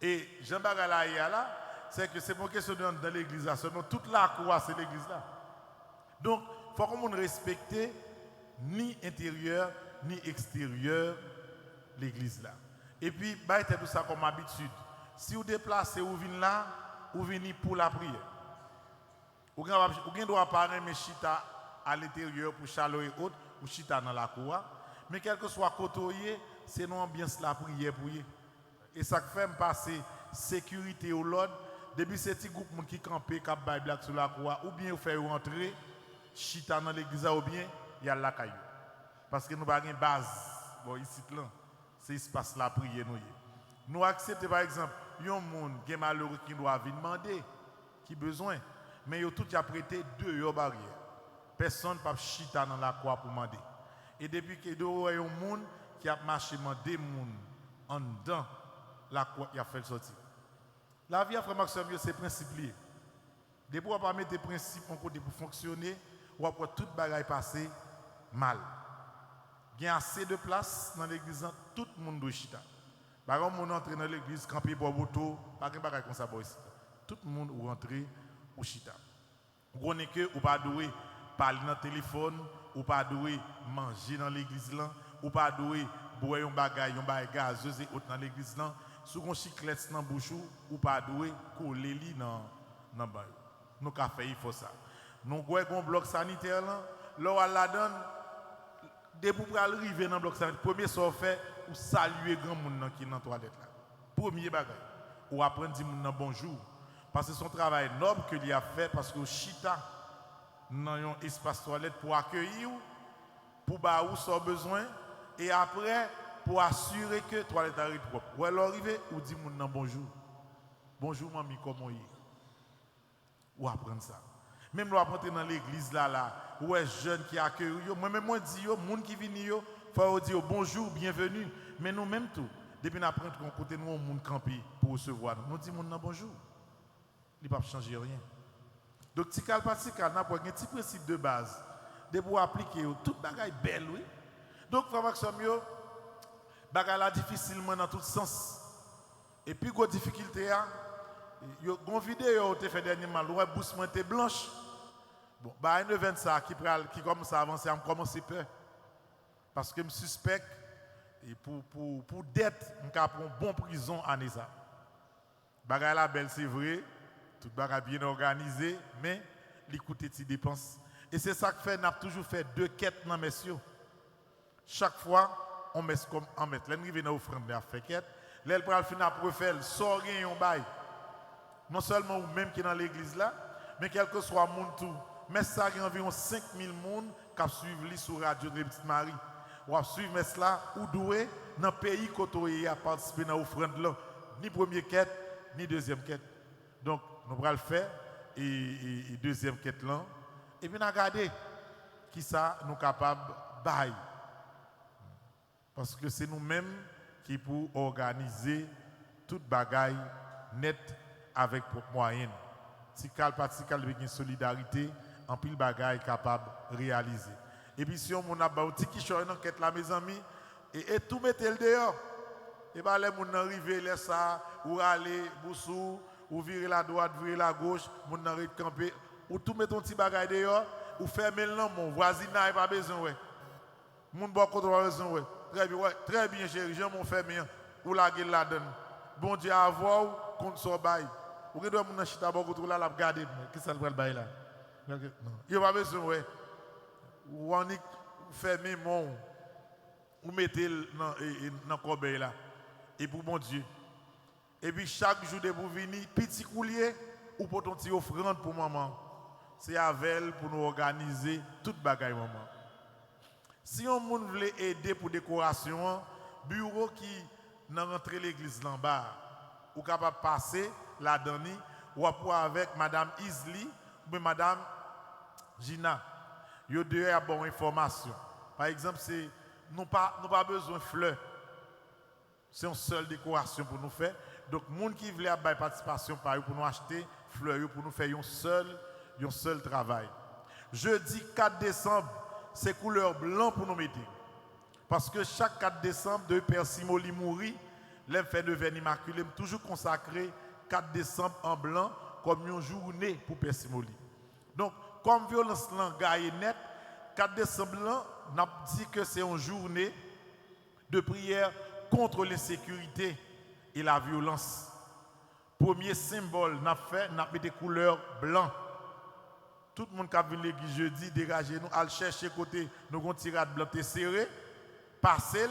Et Jean Bagala là, c'est que c'est pour question de dans l'église seulement toute la cour c'est l'église là. Donc il faut qu'on respecte ni intérieur ni extérieur l'église là. Et puis bah tout ça comme habitude. Si vous déplacez ou venez là, ou venez pour la prière. Ou bien doit parler mais chita à l'intérieur pour chaleur et autres ou chita dans la cour. Mais quel que soit côté, c'est une ambiance la prière pour y. Et ça fait me passer sécurité au l'ordre depuis ces petits groupes qui campent cap Bible sur la cour ou bien vous faire rentrer chita dans l'église ou bien il y a la caillou. Parce que nous avons une base bon ici là, c'est espace la prière nous. Nous acceptons par exemple un monde qui est malheureux qui doit venir demander qui besoin mais yo tout a prêté deux barrières. Personne pas chita dans la croix pour demander. Et depuis que do un monde qui a marché demander monde en dedans la croix il a fait sortir. La vie frère Maxime c'est principe lié. Depuis on pas mettre des principes en côté pour fonctionner ou après toute bagaille passer mal. Il y a assez de place dans l'église, tout le monde doit chita. Par exemple, on entre dans l'église, camper pour moto, pas de bagaille comme ça ici. Tout le monde ou rentrer ou chita. Vous connaissez que ou pas doué parler dans le téléphone, ou pas doué manger dans l'église là, ou pas doué boire un bagaille gazeuse et autre dans l'église là, sous un chiclette dans bouche ou pas doué coller li dans bail. Nous ca fait il faut ça. Nous avons un bloc sanitaire là, là la donne depuis pour arriver dans le bloc sanitaire, premier soit fait ou saluer grand monde qui dans toilette là. Premier bagage ou apprendre dire moun bonjour parce que son travail noble que il a fait parce que chita dans un espace toilette pour accueillir pour ba ou son besoin et après pour assurer que toilette est propre. Ou alors arriver ou dit moun bonjour. Bonjour mamie, comment est? Ou apprendre ça. Même nous apprendre dans l'église là, où est jeune qui accueille yo, moi même moi dis yo, monde qui vient yo, faut dire bonjour, bienvenue. Mais nous même tout, depuis nous apprendre qu'on côté nous monde campi pour recevoir. Nous dit monde bonjour. Il pas changer rien. Donc tical pas tical, n'a pas un petit principe de base de pour appliquer toute bagaille belle oui. Donc frère Maxime yo bagaille là difficilement dans tout sens. Et puis go difficulté a yo gon vidéo te fait dernièrement ouais bouche moi était blanche. Bon, bah un event ça qui commence à avancer, on commence peur. Parce que me suspecte et pour dette, on prend bon prison année ça. Bagaille la belle c'est vrai, tout bagaille bien organisé, mais il coûte des dépenses. Et c'est ça que fait n'a toujours fait deux quêtes dans messieurs. Chaque fois on met comme en mettre, là arrive dans offrande à fait quête, là pral finir pour faire sort rien on bail. Non seulement ou même qui dans l'église là, mais quel que soit monde tout. Mais ça il y a environ 5000 personnes qui suivent li sur radio de Petite Marie. Ou suivre mais cela ou doué dans pays côté à participer dans offrande là, ni première quête ni deuxième quête. Donc nous allons le faire et deuxième quête là et puis nous regarder qui ça nous capable bail. Parce que c'est nous-mêmes qui pour organiser toute bagaille net avec moyens. Si cal partical avec une solidarité en pile bagaille capable réaliser. Et puis si on a ba petit qui choy enquête là mes amis et tout mettre le dehors. Et bah les moun arriver laisse ça ou aller boussou ou virer la droite, virer la gauche, moun arrive camper ou tout mettre ton petit bagaille dehors ou fermer le nom mon voisin n'a pas besoin ouais. Moun bon contre besoin ouais. Très bien chéri, j'ai mon fermé ou la gueule la donne. Bon Dieu avoir contre son bail. Ou que doit moun chita bon contre là la regarder qui ça le bail là. Non, il pas besoin ouais. Ou on y fermer mon ou mettez dans corbeille là et pour mon Dieu. Et puis chaque jour de vous venir petit coulier ou pour ton petit offrande pour maman. C'est avec elle pour nous organiser toute bagaille maman. Si on moun veut aider pour décoration, bureau qui dans rentrer l'église là bas ou capable passer la dernière ou avec madame Isli ou madame Gina. Yo deux a bonne information. Par exemple, c'est nous pas besoin de fleurs. C'est une seule décoration pour nous faire. Donc monde qui veut avoir participation par pour nous acheter fleurs pour nous faire un seul travail. Jeudi 4 décembre, c'est couleur blanc pour nous mettre. Parce que chaque 4 décembre de Père Simoli mourit, les fêtes de Verne Immaculée toujours consacré 4 décembre en blanc comme une journée pour Père Simoli. Donc comme violence langue net, 4 décembre, on a dit que c'est une journée de prière contre l'insécurité et la violence. Premier symbole, on a mis des couleurs blancs. Tout le monde qui a vu l'église jeudi, dégagez nous, al chercher côté, nous avons tiré blanc serré, passez,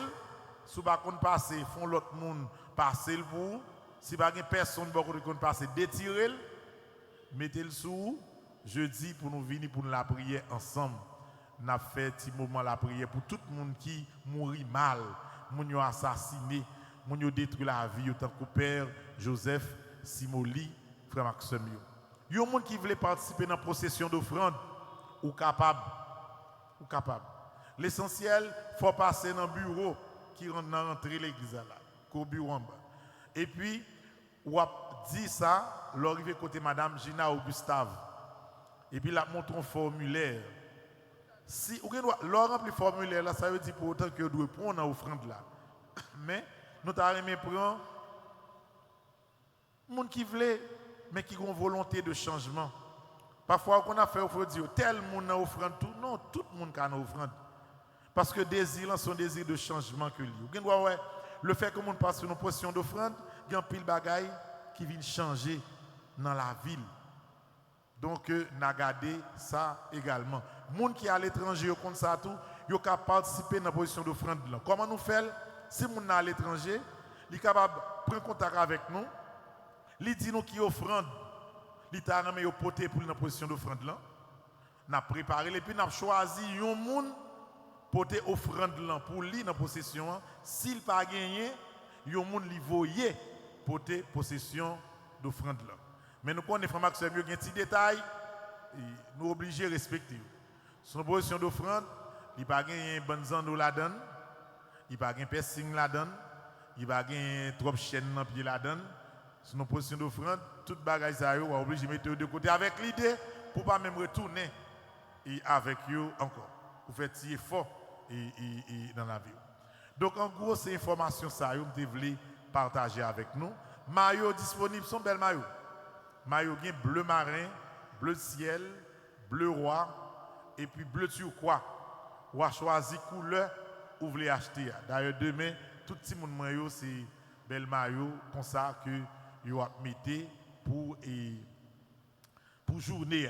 si vous ne passez pas, font l'autre monde passer pour, si vous n'avez personne qui passer, détirez, mettez-le sous. Jeudi pour nous venir pour nous la prière ensemble. Nous avons fait un petit moment la prière pour tout le monde qui mourit mal, qui ont assassiné, qui ont détruit la vie, autant que Père Joseph Simoli, frère Maxime. Il y a des gens qui veulent participer dans la procession d'offrande ou capable. L'essentiel, il faut passer dans le bureau qui rentre dans l'entrée de l'église là, au bureau en bas. Et puis, on a dit ça, l'arrivée côté Madame Gina ou Gustave. Et puis là, montre un formulaire. Si vous remplir le formulaire, là, ça veut dire pour autant que vous devez prendre l'offrande là. Mais nous avons prendre les gens qui veulent, mais qui ont volonté de changement. Parfois, on a fait offrande, dire tel monde a offrande tout. Non, tout le monde a offrande. Parce que désir, c'est un désir de changement que lui. Le fait que nous passe sur une position d'offrande, il y a un pile de bagaille qui vient changer dans la ville. Donc, nous avons gardé ça également. Les gens qui sont à l'étranger, comme ça, ils sont capables de participer dans la position d'offrande. Comment nous faisons? Si les gens à l'étranger, ils sont capables de prendre contact avec nous. Ils disent nous qui offrande. Ils ont porté pour la position d'offrande. Nous avons préparé et puis nous avons choisi un monde pour porter offrande pour lui dans la possession. S'il n'a pas gagné, il y a un monde qui voyait porter possession d'offrande là. Mais nous connaissons frère Maxime, il y a un petit détail, nous obligés de respecter. Son position d'offrande, il n'y a pas de bonne zone la donne, il n'y a pas de piercing la donne, il n'y a pas de trop chaîne dans pied la donne. Sur nos positions d'offrande, toute bagaille ça on est obligé de mettre de côté avec l'idée pour pas même retourner avec eux encore. Pour faire tirer fort dans la vie. Donc en gros, ces informations ça vous voulez partager avec nous. Maillot disponible, sont belles maillots. Maillot bleu marin, bleu ciel, bleu roi et puis bleu turquoise. Ou a choisi couleur ou vous voulez acheter. D'ailleurs demain, tout le monde maillot c'est bel maillot comme ça que vous mettez pour journée.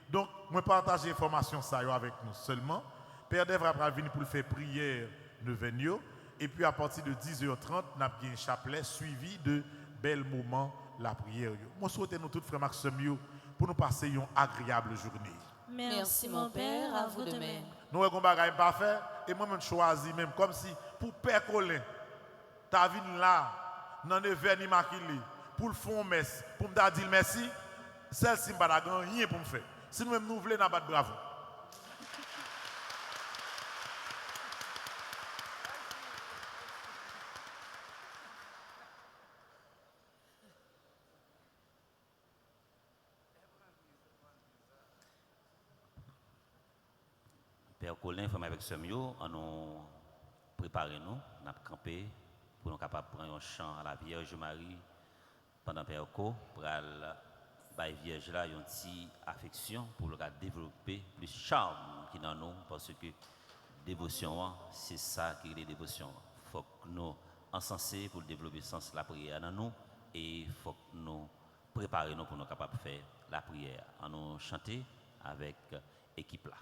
Donc moi partage l'information ça avec nous seulement. Père Devra va venir pour le faire prière neuvaine et puis à partir de 10h30, nous avons un chapelet suivi de bel moments la prière. Moi souhaite nous tous frères Maxime pour nous passer une agréable journée. Merci mon Père, à vous de même. Nous avons un bagage parfait et moi-même choisi même comme si pour Père Colin, ta vie là, dans le verre immaculé, pour le fond messe, pour me dire merci, celle-ci n'a rien pour me faire. Si nous-mêmes nous voulons, nous avons bravo. Père Colin, frère avec Semio, on nous préparé nous, on a campé pour nous capables de prendre un chant à la Vierge Marie pendant Père Co pour la Vierge là une petite affection pour le développer plus charme qui dans nous parce que dévotion c'est ça qui est la dévotion. Il faut que nous encenser pour développer le sens de la prière dans nous et il faut que nous préparer nous pour nous capables de faire la prière. On nous chanter avec l'équipe là.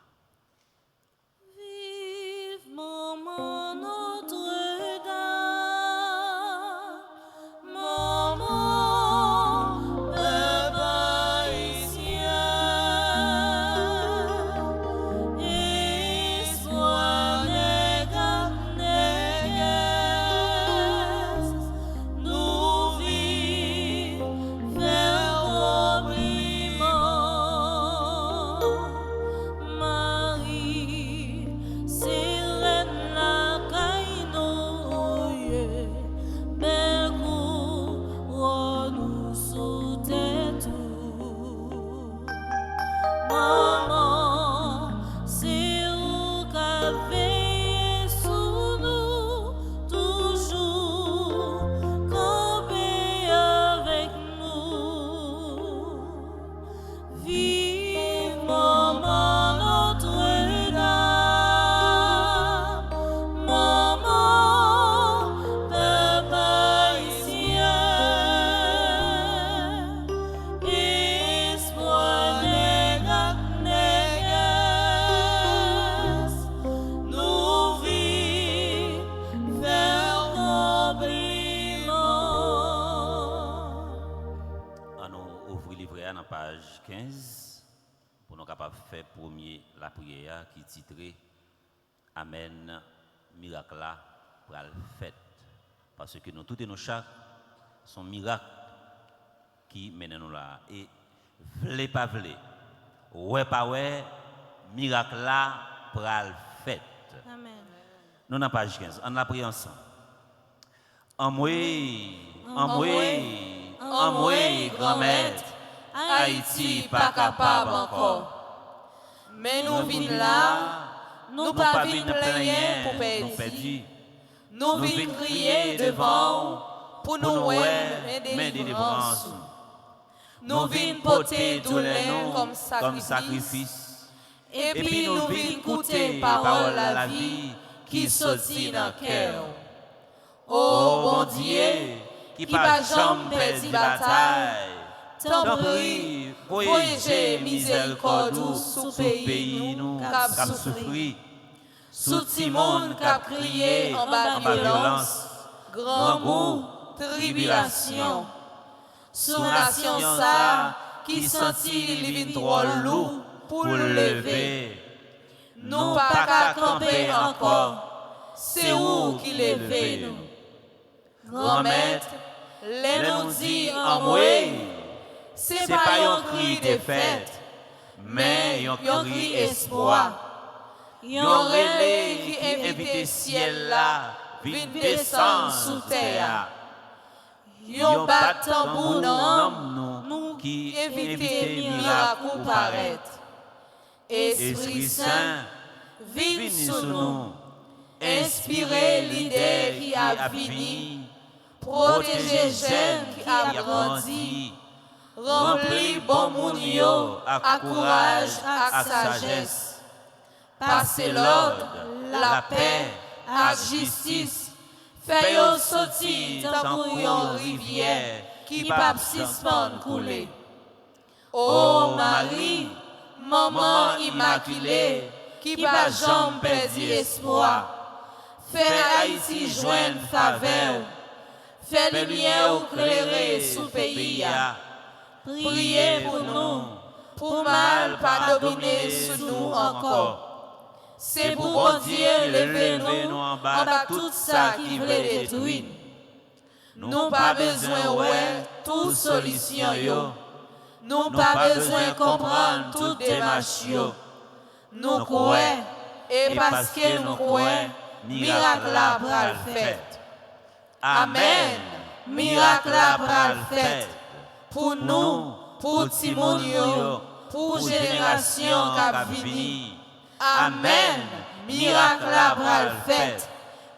Maman Notre-Dame, maman peuple haïtien, espoir négresse, nous vivons faire oubliement, Marie, c'est page 15 pour nous capables de faire premier la prière qui est titrée Amen miracle là pour la fête parce que nous tous et nos chaque sont miracles qui mènent nous là et vle pas vle ouais pas ouais miracle là pour la fête. Amen. Nous dans page 15 on la prie ensemble. En moi grand-mère Haïti pas capable encore. Mais nous venons là, nous pas venons plaigner pour perdre. Nous venons crier devant pour nous aimer des délivrances. Nous venons porter douleur comme sacrifice. Et puis nous venons écouter parole la vie qui sortit dans le cœur. Oh bon Dieu, qui pas jamais perdre bataille. Tant prie, voyez miséricorde sous pays nous cap souffrir, sous Timon cap crié en bas violence, grand goût, tribulation, sous nation ça qui sentit livin trop lourd pour lever, nous pas qu'à camper encore, c'est où qui lever nous. Grand maître, les nous dit en moi, c'est pas un cri de fête, mais un cri espoir. Un relais qui invite ciel là, vient descendre sous terre. Un battant pour nous qui invite miracle paraître. Esprit Saint, viens sur nous, inspirez l'idée qui a fini, protégez jeunes qui a grandi, remplis bon moun yo à courage, à sagesse. Passez l'ordre, la paix, la justice, faites sortir dans une rivière qui va suspendre couler. Ô Marie, maman immaculée, qui va jamais perdre espoir, fais Haïti joindre faveur, fais lumière éclairer sous pays. Priez pour nous, pour mal pas dominer sur nous encore. C'est pour bon Dieu lever nous en bas tout ça qui veut détruire. Nous pas besoin ouais toute solution yo. Nous pas besoin comprendre toute démarche yo. Nous croyons et parce que nous croyons, miracle la bral fait. Amen. Miracle la bral fait. Pour nous, pour Timonio, pour génération qui vient. Amen. Miracle la bral fait.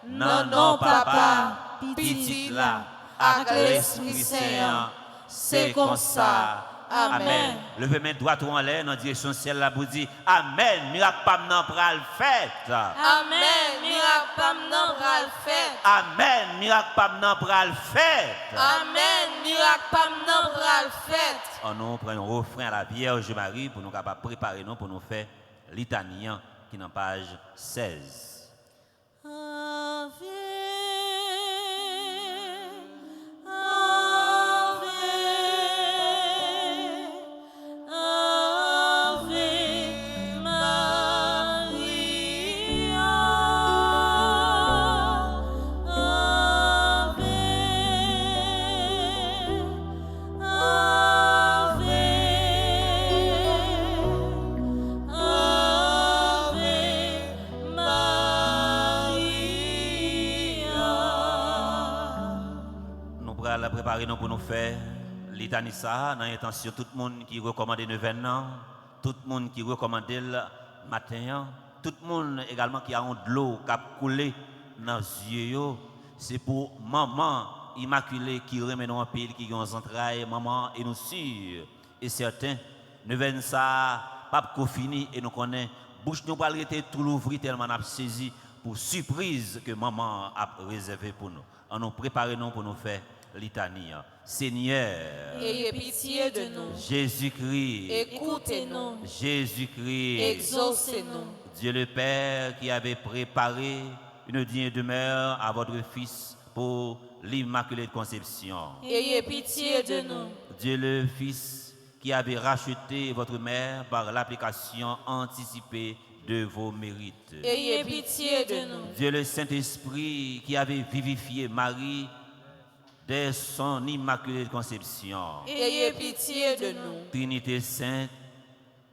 Non, non, papa, petit là, avec l'Esprit Saint, c'est comme ça. Amen. Levez main droite ou en l'air dans la direction ciel là pour dire Amen. Miracle pas m'nan pral fait. Amen. Miracle pas m'nan pral fait. Amen. Miracle pas m'nan pral fait. Amen. Miracle pas m'nan pral fait. On nous prend un refrain à la Vierge Marie pour nous capables préparer nous pour nous faire litanie qui est dans page 16. Ave, Ave Maria, Ave, Nous préparer nous pour nous faire litanie ça dans l'intention tout le monde qui recommande le vin, tout le monde qui recommande le matin, tout le monde également qui a de l'eau qui a coulé dans les yeux, c'est pour maman immaculée qui remet nous en pile, qui a nos entrailles, maman et nous sûrs et certains, nous venons ça, pas fini et nous connaissons, bouche nous pas arrêter tout l'ouvrir tellement on a saisi pour surprise que maman a réservé pour nous. On nous prépare nous pour nous faire litanie. Seigneur, ayez pitié de nous. Jésus-Christ, Écoutez-nous. Jésus-Christ, Exaucez-nous. Dieu le Père qui avait préparé une digne demeure à votre Fils pour l'Immaculée Conception. Ayez pitié de nous. Dieu le Fils qui avait racheté votre mère par l'application anticipée de vos mérites. Ayez pitié de nous. Dieu le Saint-Esprit qui avait vivifié Marie dès son Immaculée Conception. Ayez pitié de nous. Trinité Sainte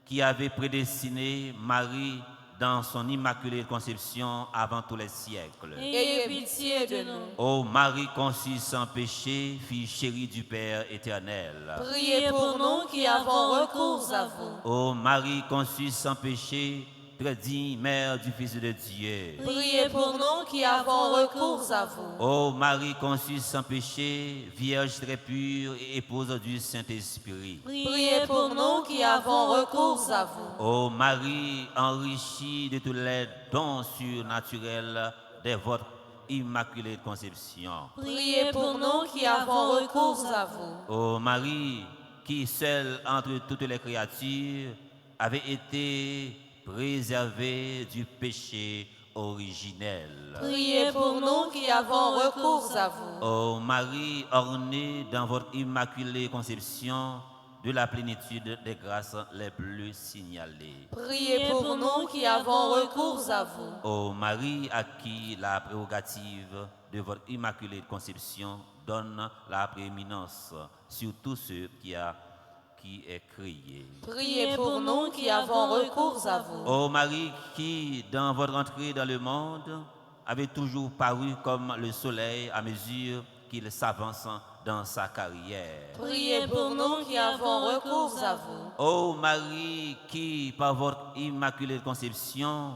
qui avait prédestiné Marie dans son Immaculée Conception avant tous les siècles. Ayez pitié de nous. Ô Marie conçue sans péché, fille chérie du Père éternel. Priez pour nous qui avons recours à vous. Ô Marie conçue sans péché, très digne Mère du Fils de Dieu. Priez pour nous qui avons recours à vous. Ô Marie conçue sans péché, Vierge très pure et épouse du Saint-Esprit. Priez pour nous qui avons recours à vous. Ô Marie enrichie de tous les dons surnaturels de votre Immaculée Conception. Priez pour nous qui avons recours à vous. Ô Marie qui seule entre toutes les créatures avait été préservée du péché originel. Priez pour nous qui avons recours à vous. Ô Marie ornée dans votre Immaculée Conception de la plénitude des grâces les plus signalées. Priez pour nous qui avons recours à vous. Ô Marie, à qui la prérogative de votre immaculée conception donne la prééminence sur tous ceux qui est créé. Priez pour nous qui avons recours à vous. Ô Marie, qui, dans votre entrée dans le monde, avait toujours paru comme le soleil à mesure qu'il s'avance dans sa carrière. Priez pour nous qui avons recours à vous. Ô Marie, qui, par votre immaculée conception,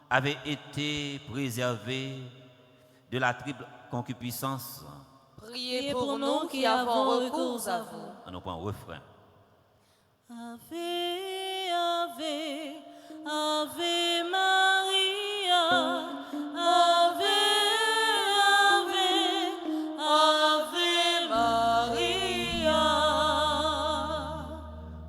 avait été préservée de la triple concupiscence. Priez pour nous qui avons recours à vous. On prend un refrain. Ave, Ave, Ave Maria, Ave, Ave, Ave Maria.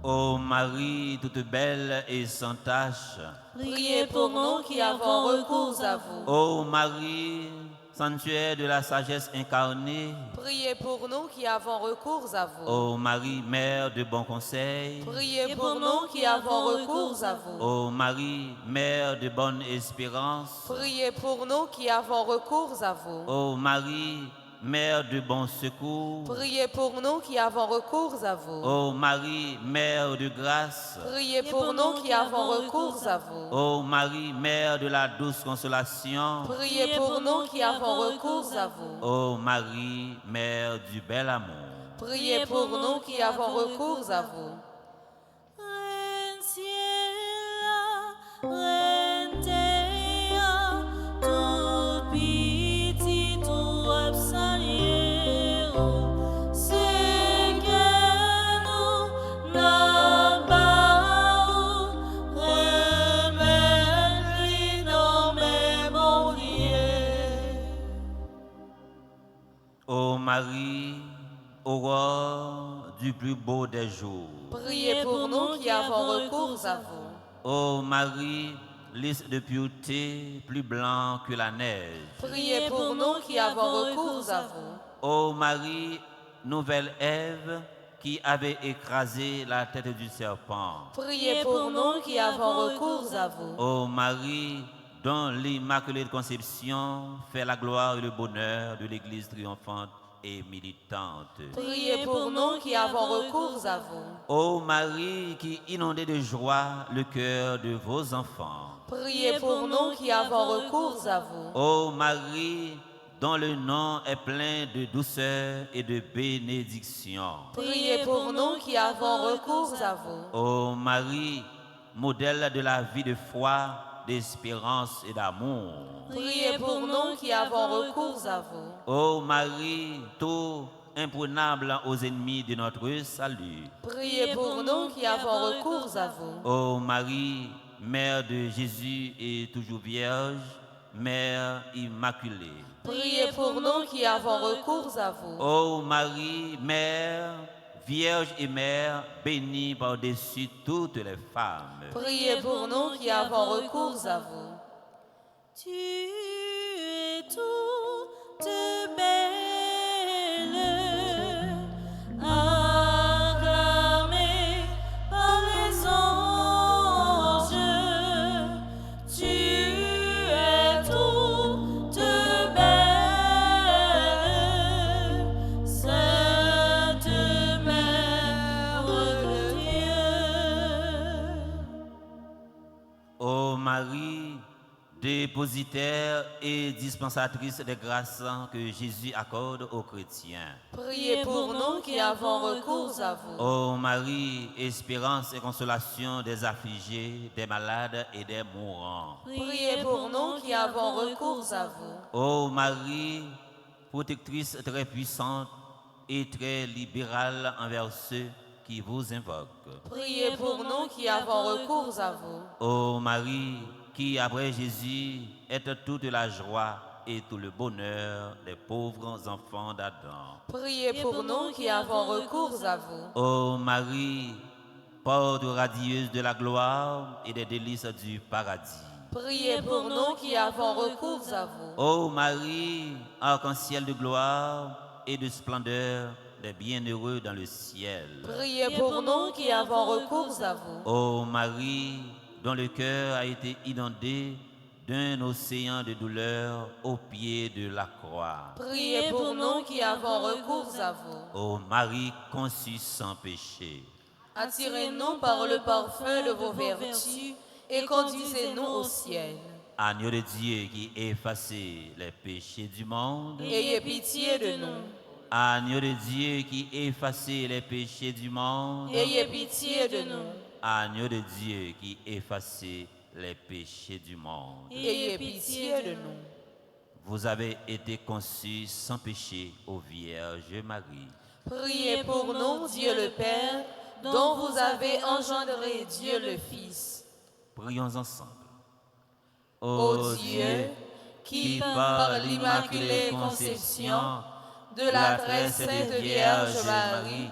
Ô Marie, toute belle et sans tache. Priez pour nous qui avons recours à vous. Ô Marie, sanctuaire de la sagesse incarnée. Priez pour nous qui avons recours à vous. Ô Marie, mère de bon conseil. Priez pour nous qui avons recours à vous. Ô Marie, mère de bonne espérance. Priez pour nous qui avons recours à vous. Ô Marie, mère de bon secours. Priez pour nous qui avons recours à vous. Ô Marie, mère de grâce. Priez pour nous qui avons recours à vous. Ô Marie, mère de la douce consolation. Priez pour nous qui avons recours à vous. Ô Marie, mère du bel amour. Priez pour nous qui avons recours à vous. Reine ciela, reine terre, tout petit, tout absalier, c'est que nous n'abandons, remets-lui dans mes bonniers. Ô Marie, aurore du plus beau des jours. Priez pour nous qui avons recours à vous. Ô Marie, lys de pureté, plus blanc que la neige. Priez pour nous qui avons recours à vous. Ô Marie, nouvelle Ève, qui avait écrasé la tête du serpent. Priez pour nous qui avons recours à vous. Ô Marie, dont l'Immaculée Conception fait la gloire et le bonheur de l'Église triomphante et militante. Priez pour nous qui avons recours à vous. Ô Marie, qui inondait de joie le cœur de vos enfants. Priez pour nous qui avons recours à vous. Ô Marie, dont le nom est plein de douceur et de bénédiction. Priez pour nous qui avons recours à vous. Ô Marie, modèle de la vie de foi, d'espérance et d'amour. Priez pour nous qui avons recours à vous. Ô Marie, tout imprenable aux ennemis de notre salut. Priez pour nous qui avons recours à vous. Ô Marie, Mère de Jésus et toujours Vierge, Mère immaculée. Priez pour nous qui avons recours à vous. Ô Marie, Mère, Vierge et Mère, bénie par-dessus toutes les femmes. Priez pour nous qui avons recours à vous. Tu es toute belle, acclamée par les anges. Tu es toute belle, Sainte Mère de Dieu. Ô Marie, dépositaire et dispensatrice des grâces que Jésus accorde aux chrétiens. Priez pour nous qui avons recours à vous. Ô Marie, espérance et consolation des affligés, des malades et des mourants. Priez pour nous qui avons recours à vous. Ô Marie, protectrice très puissante et très libérale envers ceux qui vous invoquent. Priez pour nous qui avons recours à vous. Ô Marie, qui après Jésus est toute la joie et tout le bonheur des pauvres enfants d'Adam. Priez pour nous qui avons recours à vous. Ô Marie, porte radieuse de la gloire et des délices du paradis. Priez pour nous qui avons recours à vous. Ô Marie, arc-en-ciel de gloire et de splendeur des bienheureux dans le ciel. Priez pour nous qui avons recours à vous. Ô Marie, dont le cœur a été inondé d'un océan de douleur au pied de la croix. Priez pour nous qui avons recours à vous. Ô Marie conçue sans péché. Attirez-nous par le parfum de vos vertus et conduisez-nous au ciel. Agneau de Dieu qui effacez les péchés du monde. Ayez pitié de nous. Agneau de Dieu qui effacez les péchés du monde. Ayez pitié de nous. Agneau de Dieu qui effacez les péchés du monde. Ayez pitié de nous. Vous avez été conçus sans péché, ô Vierge Marie. Priez pour nous, Dieu le Père, dont vous avez engendré Dieu le Fils. Prions ensemble. Ô Dieu, qui par l'Immaculée Conception de la très sainte Vierge Marie,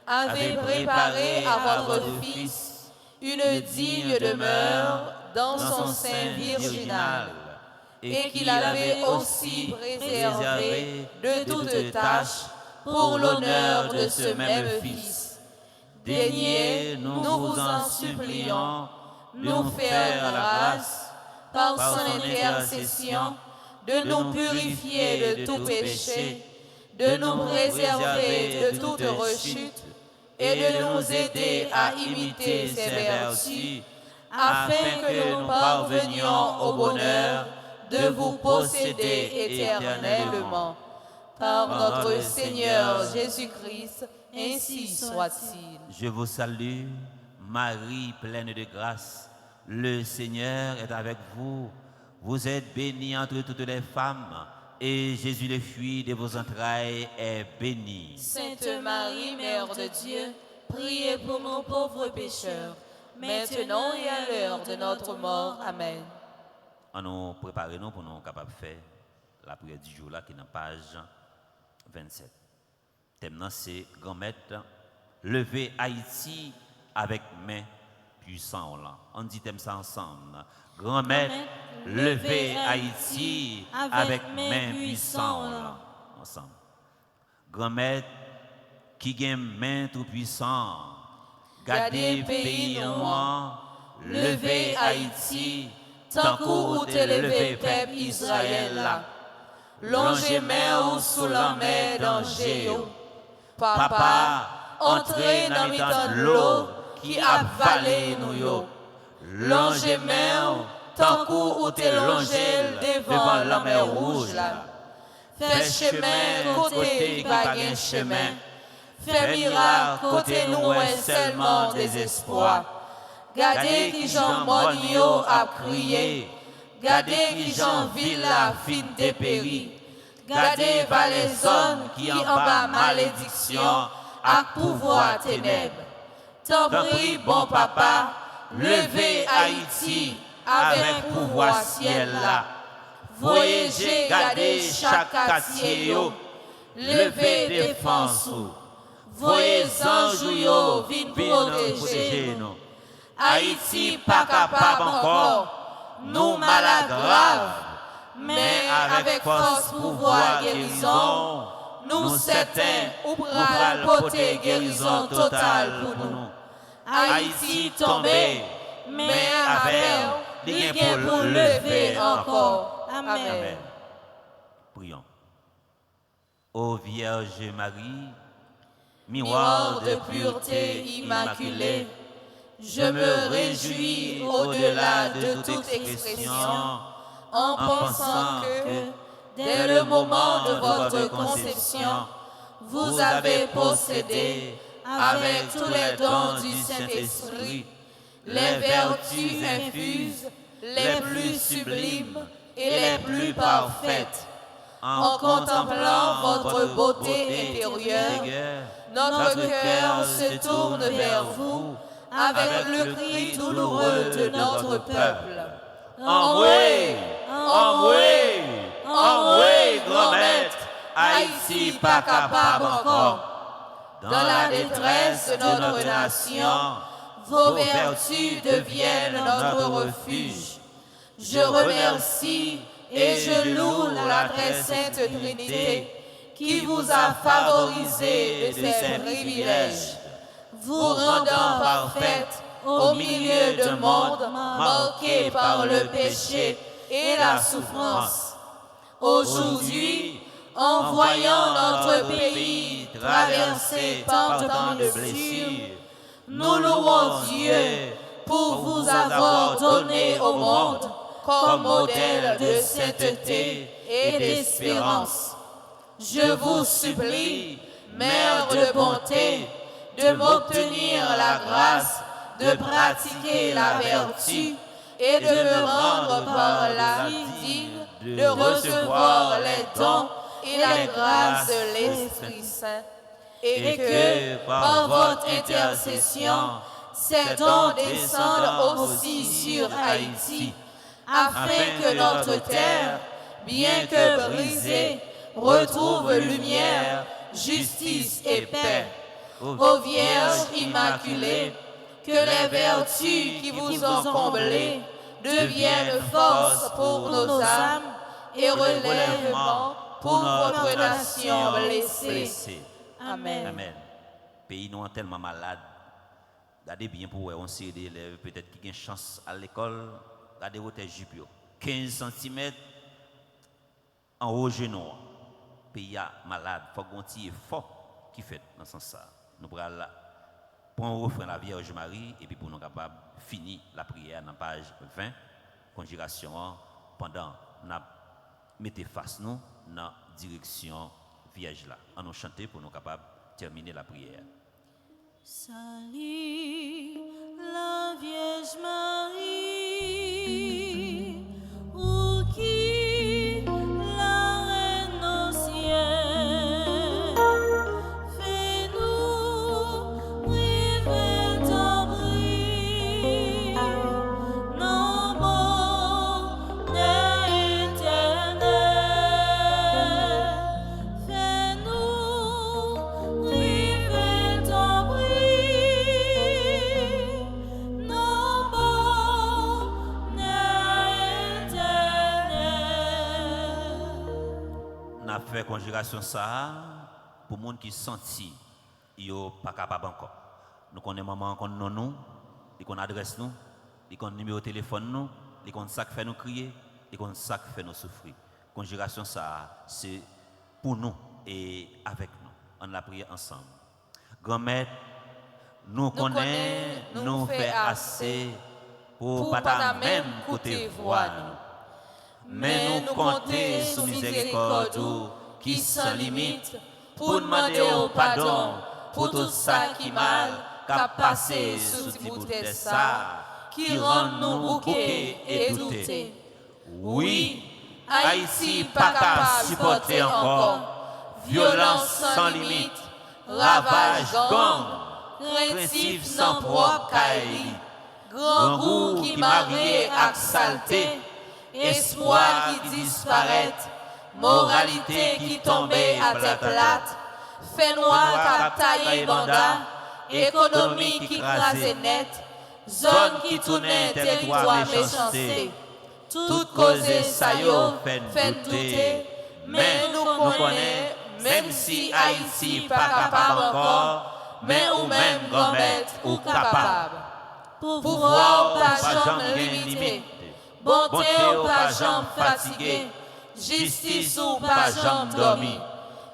avez préparé à votre Fils une digne demeure dans son sein virginal, et qu'il avait aussi préservé de toute tâche pour l'honneur de ce même Fils. Daignez, nous vous en supplions, nous faire grâce, par son intercession, de nous purifier de tout péché, de nous préserver de toute rechute, et de nous aider à imiter ses vertus, afin que nous parvenions au bonheur de vous posséder éternellement. Par notre Seigneur Jésus-Christ, ainsi soit-il. Je vous salue, Marie pleine de grâce. Le Seigneur est avec vous. Vous êtes bénie entre toutes les femmes, et Jésus, le fruit de vos entrailles, est béni. Sainte Marie, Mère de Dieu, priez pour nous pauvres pécheurs, maintenant et à l'heure de notre mort. Amen. On nous prépare nous pour nous capables de faire la prière du jour là qui est dans page 27. Thème c'est grand-mère, lever Haïti avec main puissante. On dit thème ça ensemble. Grand-mère, lever Haïti avec main puissante. Ensemble. Grand-mère qui gagne main tout puissant. Gardez pays noir, lever Haïti, tant qu'ou te levé peuple Israël là. Longez main ou sous la mer danger. Papa, entrez dans le temps de l'eau qui a avalé nous yo. Longez main tant qu'ou te longez devant la mer rouge là. Fais chemin côté qui pas gain chemin. Fais miracle côté nous est seulement désespoir. Gardez qui Jean Monio a crié. Gardez qui Jean Villa fin dépéri. Gardez par les zones qui en bas malédiction à pouvoir ténèbres. T'en prie, bon papa, levez Haïti avec pouvoir ciel là. Voyagez, gardez chaque quartier, levez défense. Voyez anges yo, vin protéger nous. Haïti pas capable encore, nous malades graves, mais avec force, pouvoir, guérison, nous certains ou pral porter guérison totale pour nous. Haïti tombé, mais avec l'idée pour lever encore. Amen. Prions. Ô Vierge Marie, miroir de pureté immaculée, je me réjouis au-delà de toute expression en pensant que, dès le moment de votre conception, vous avez possédé, avec tous les dons du Saint-Esprit, les vertus infuses, les plus sublimes et les plus parfaites. En contemplant votre beauté intérieure, notre cœur se tourne vers vous avec le cri douloureux de notre peuple. Envoyez, grand maître, Haïti pas capable encore. Dans la détresse de notre nation, vos vertus deviennent notre refuge. Je remercie et je loue la très sainte Trinité qui vous a favorisé de ses privilèges, vous rendant parfaite au milieu d'un monde marqué par le péché et la souffrance. Aujourd'hui, en voyant notre pays traversé par tant de blessures, nous louons Dieu pour vous avoir donné au monde comme modèle de sainteté et d'espérance. Je vous supplie, Mère de bonté, de m'obtenir la grâce de pratiquer la vertu et de me rendre par la digne de recevoir les dons et la grâce de l'Esprit Saint, et que par votre intercession, ces dons descendent aussi sur Haïti, afin que notre terre, bien que brisée, retrouve lumière, justice et paix. Ô Vierge Immaculée, que les vertus qui vous ont comblées deviennent force pour nos âmes et relèvement pour votre nation blessée. Amen. Amen. Pays nous est tellement malade. Regardez bien pour on série d'élèves peut-être qui ont une chance à l'école. Regardez votre jupe 15 cm en haut genou. Pays malade, faut qu'on tire fort qui fait dans ce sens. Nous prenons prendre refrain la Vierge Marie et puis pour nous capables finir la prière dans page 20 conjuration pendant nous mettez face nous dans direction Vierge là. On nous chanter pour nous capables terminer la prière. Salut la Vierge Marie, où qui la reine au ciel, fais-nous rêver ton bruit, non bonheur éternel, fais-nous rêver ton bruit, non bonheur éternel. N'a fait conjuration ça pour monde qui senti yo pas capable encore. Nous connaissons maman qu'on nous, ils connaissent adresse nous, ils connaissent numéro de téléphone nous, ils connaissent ça qui fait nous crier, ils connaissent ça qui fait nous souffrir. Conjuration ça c'est pour nous et avec nous. On la prière ensemble. Grand-mère, nous connaissons, nous fait assez pour pas même côté voix nous. Mais nous comptons sous miséricorde qui sans limite pour demander au pardon pour tout ça qui mal qu'a passé sous tes bouteilles ça qui rend nous bouquets et douter. Oui, Haïti pas capable supporter encore violence sans limite, ravage gang, principe sans propre caïli, grand goût qui marié avec saleté, espoir qui disparaît, moralité qui tombait à tes plates, fait noir qui taillé banda, économie qui crasait net, zone qui tournait territoire méchanceté. Toute cause ça yo fait douter, mais nous connaissons, même si Haïti pas capable encore, mais ou même grand-mère ou capable. Pouvoir pas jamais limité, bonté ou pas jamais fatigué, justice ou pas jamais dormi.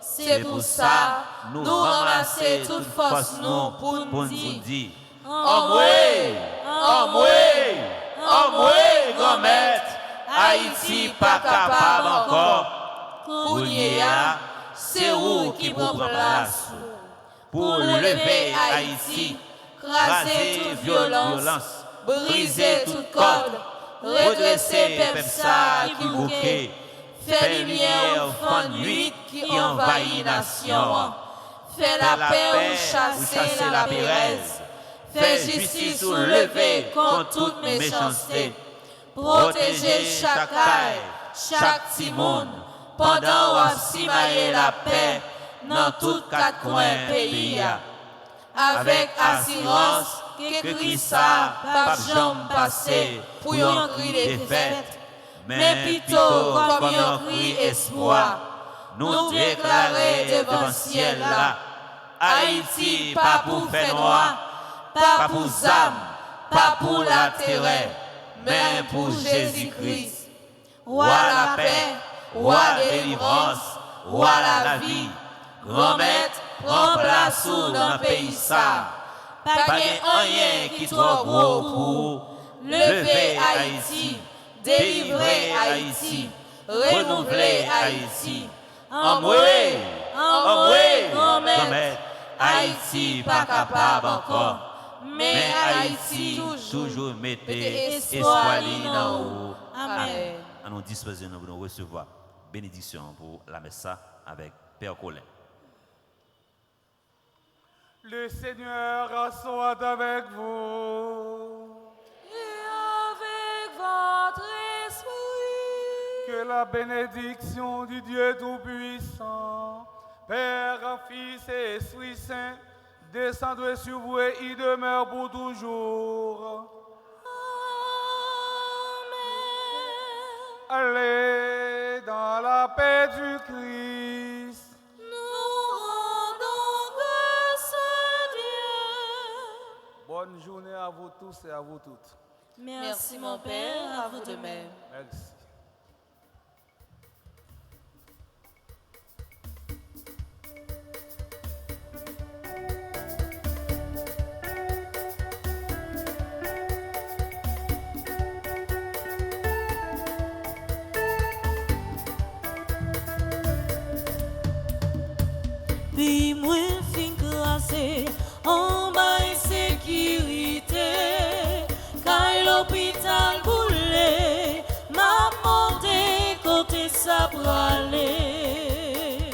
C'est pour ça, nous ramasser toute force nous pour nous dire, oh moué, grand-mère, Haïti pas capable encore. Pour c'est où qui prend place pour lever Haïti, craser toute violence, briser toute corde, redresser peuple ça qui bouquet, faire lumière au fond de nuit qui envahit nation, faire la paix ou chasser la pérèse, faire justice ou lever contre toute méchanceté, protéger chaque âge, chaque petit monde, pendant qu'on simaille la paix dans tous quatre coins pays. Avec assurance que Christ ça pas jamais passé pour un cri de défaite, mais plutôt comme un cri espoir. nous déclarer devant le ciel là. Haïti, pas pour faire noir, pas pour âme, pas pour la terreur, mais pour Jésus-Christ. Roi la paix, roi la délivrance, roi la vie, grand maître, prends place dans le pays ça. Pas rien qui trop gros pour lever Haïti, délivrer Haïti, renouveler Haïti. Envoyez, grand maître, Haïti pas capable encore, mais Haïti toujours mettez espoir dans vous. Amen. Nous disposons de recevoir bénédiction pour la messe avec Père Colin. Le Seigneur soit avec vous. Et avec votre esprit. Que la bénédiction du Dieu Tout-Puissant, Père, Fils et Esprit Saint, descende sur vous et y demeure pour toujours. Amen. Allez dans la paix du Christ. Bonne journée à vous tous et à vous toutes. Merci mon Père, à vous de même. Merci. Puis moi fin classé en bas sécurité, car l'hôpital boulé, m'a monté côté ça bralé.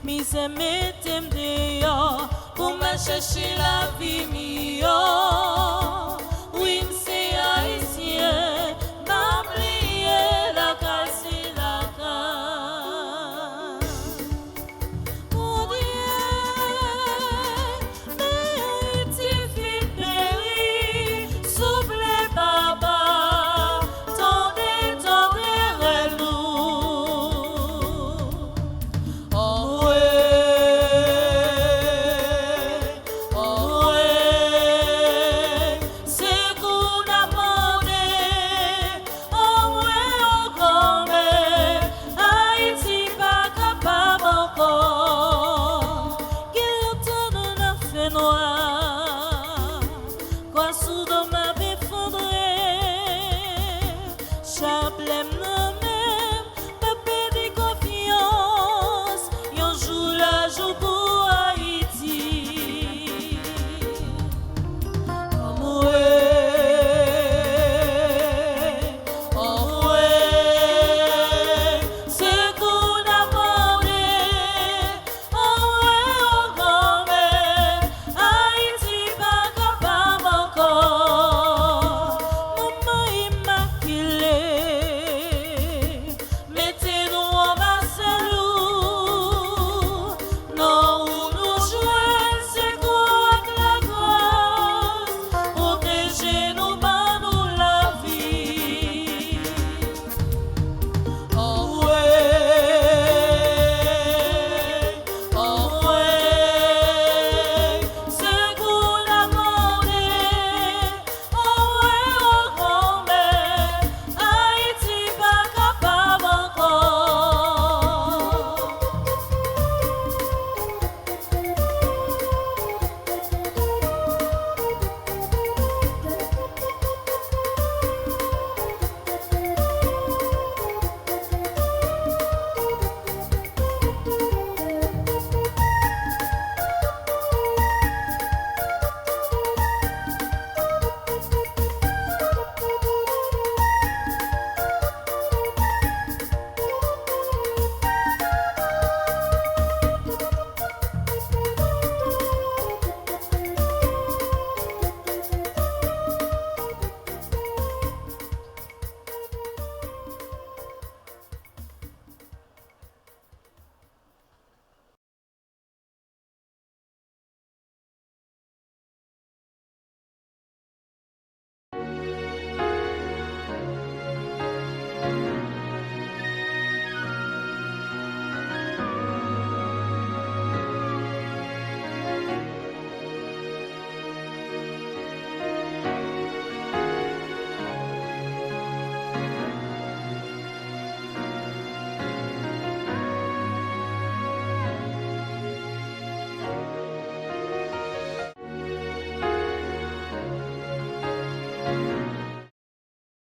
Mise mettem dehors pour me chercher la vie meilleure. Oui, c'est haïtien, m'a plié la casse et la casse. Oh Dieu, mais tu fais périr, souffle papa, tendez nous. Oh ouais, c'est qu'on a demandé. Oh ouais, oh grand-mère, Haïti pas capable encore. Qu'il tourne dans fait noir, quoi sous dans ma beffondrée, chapelet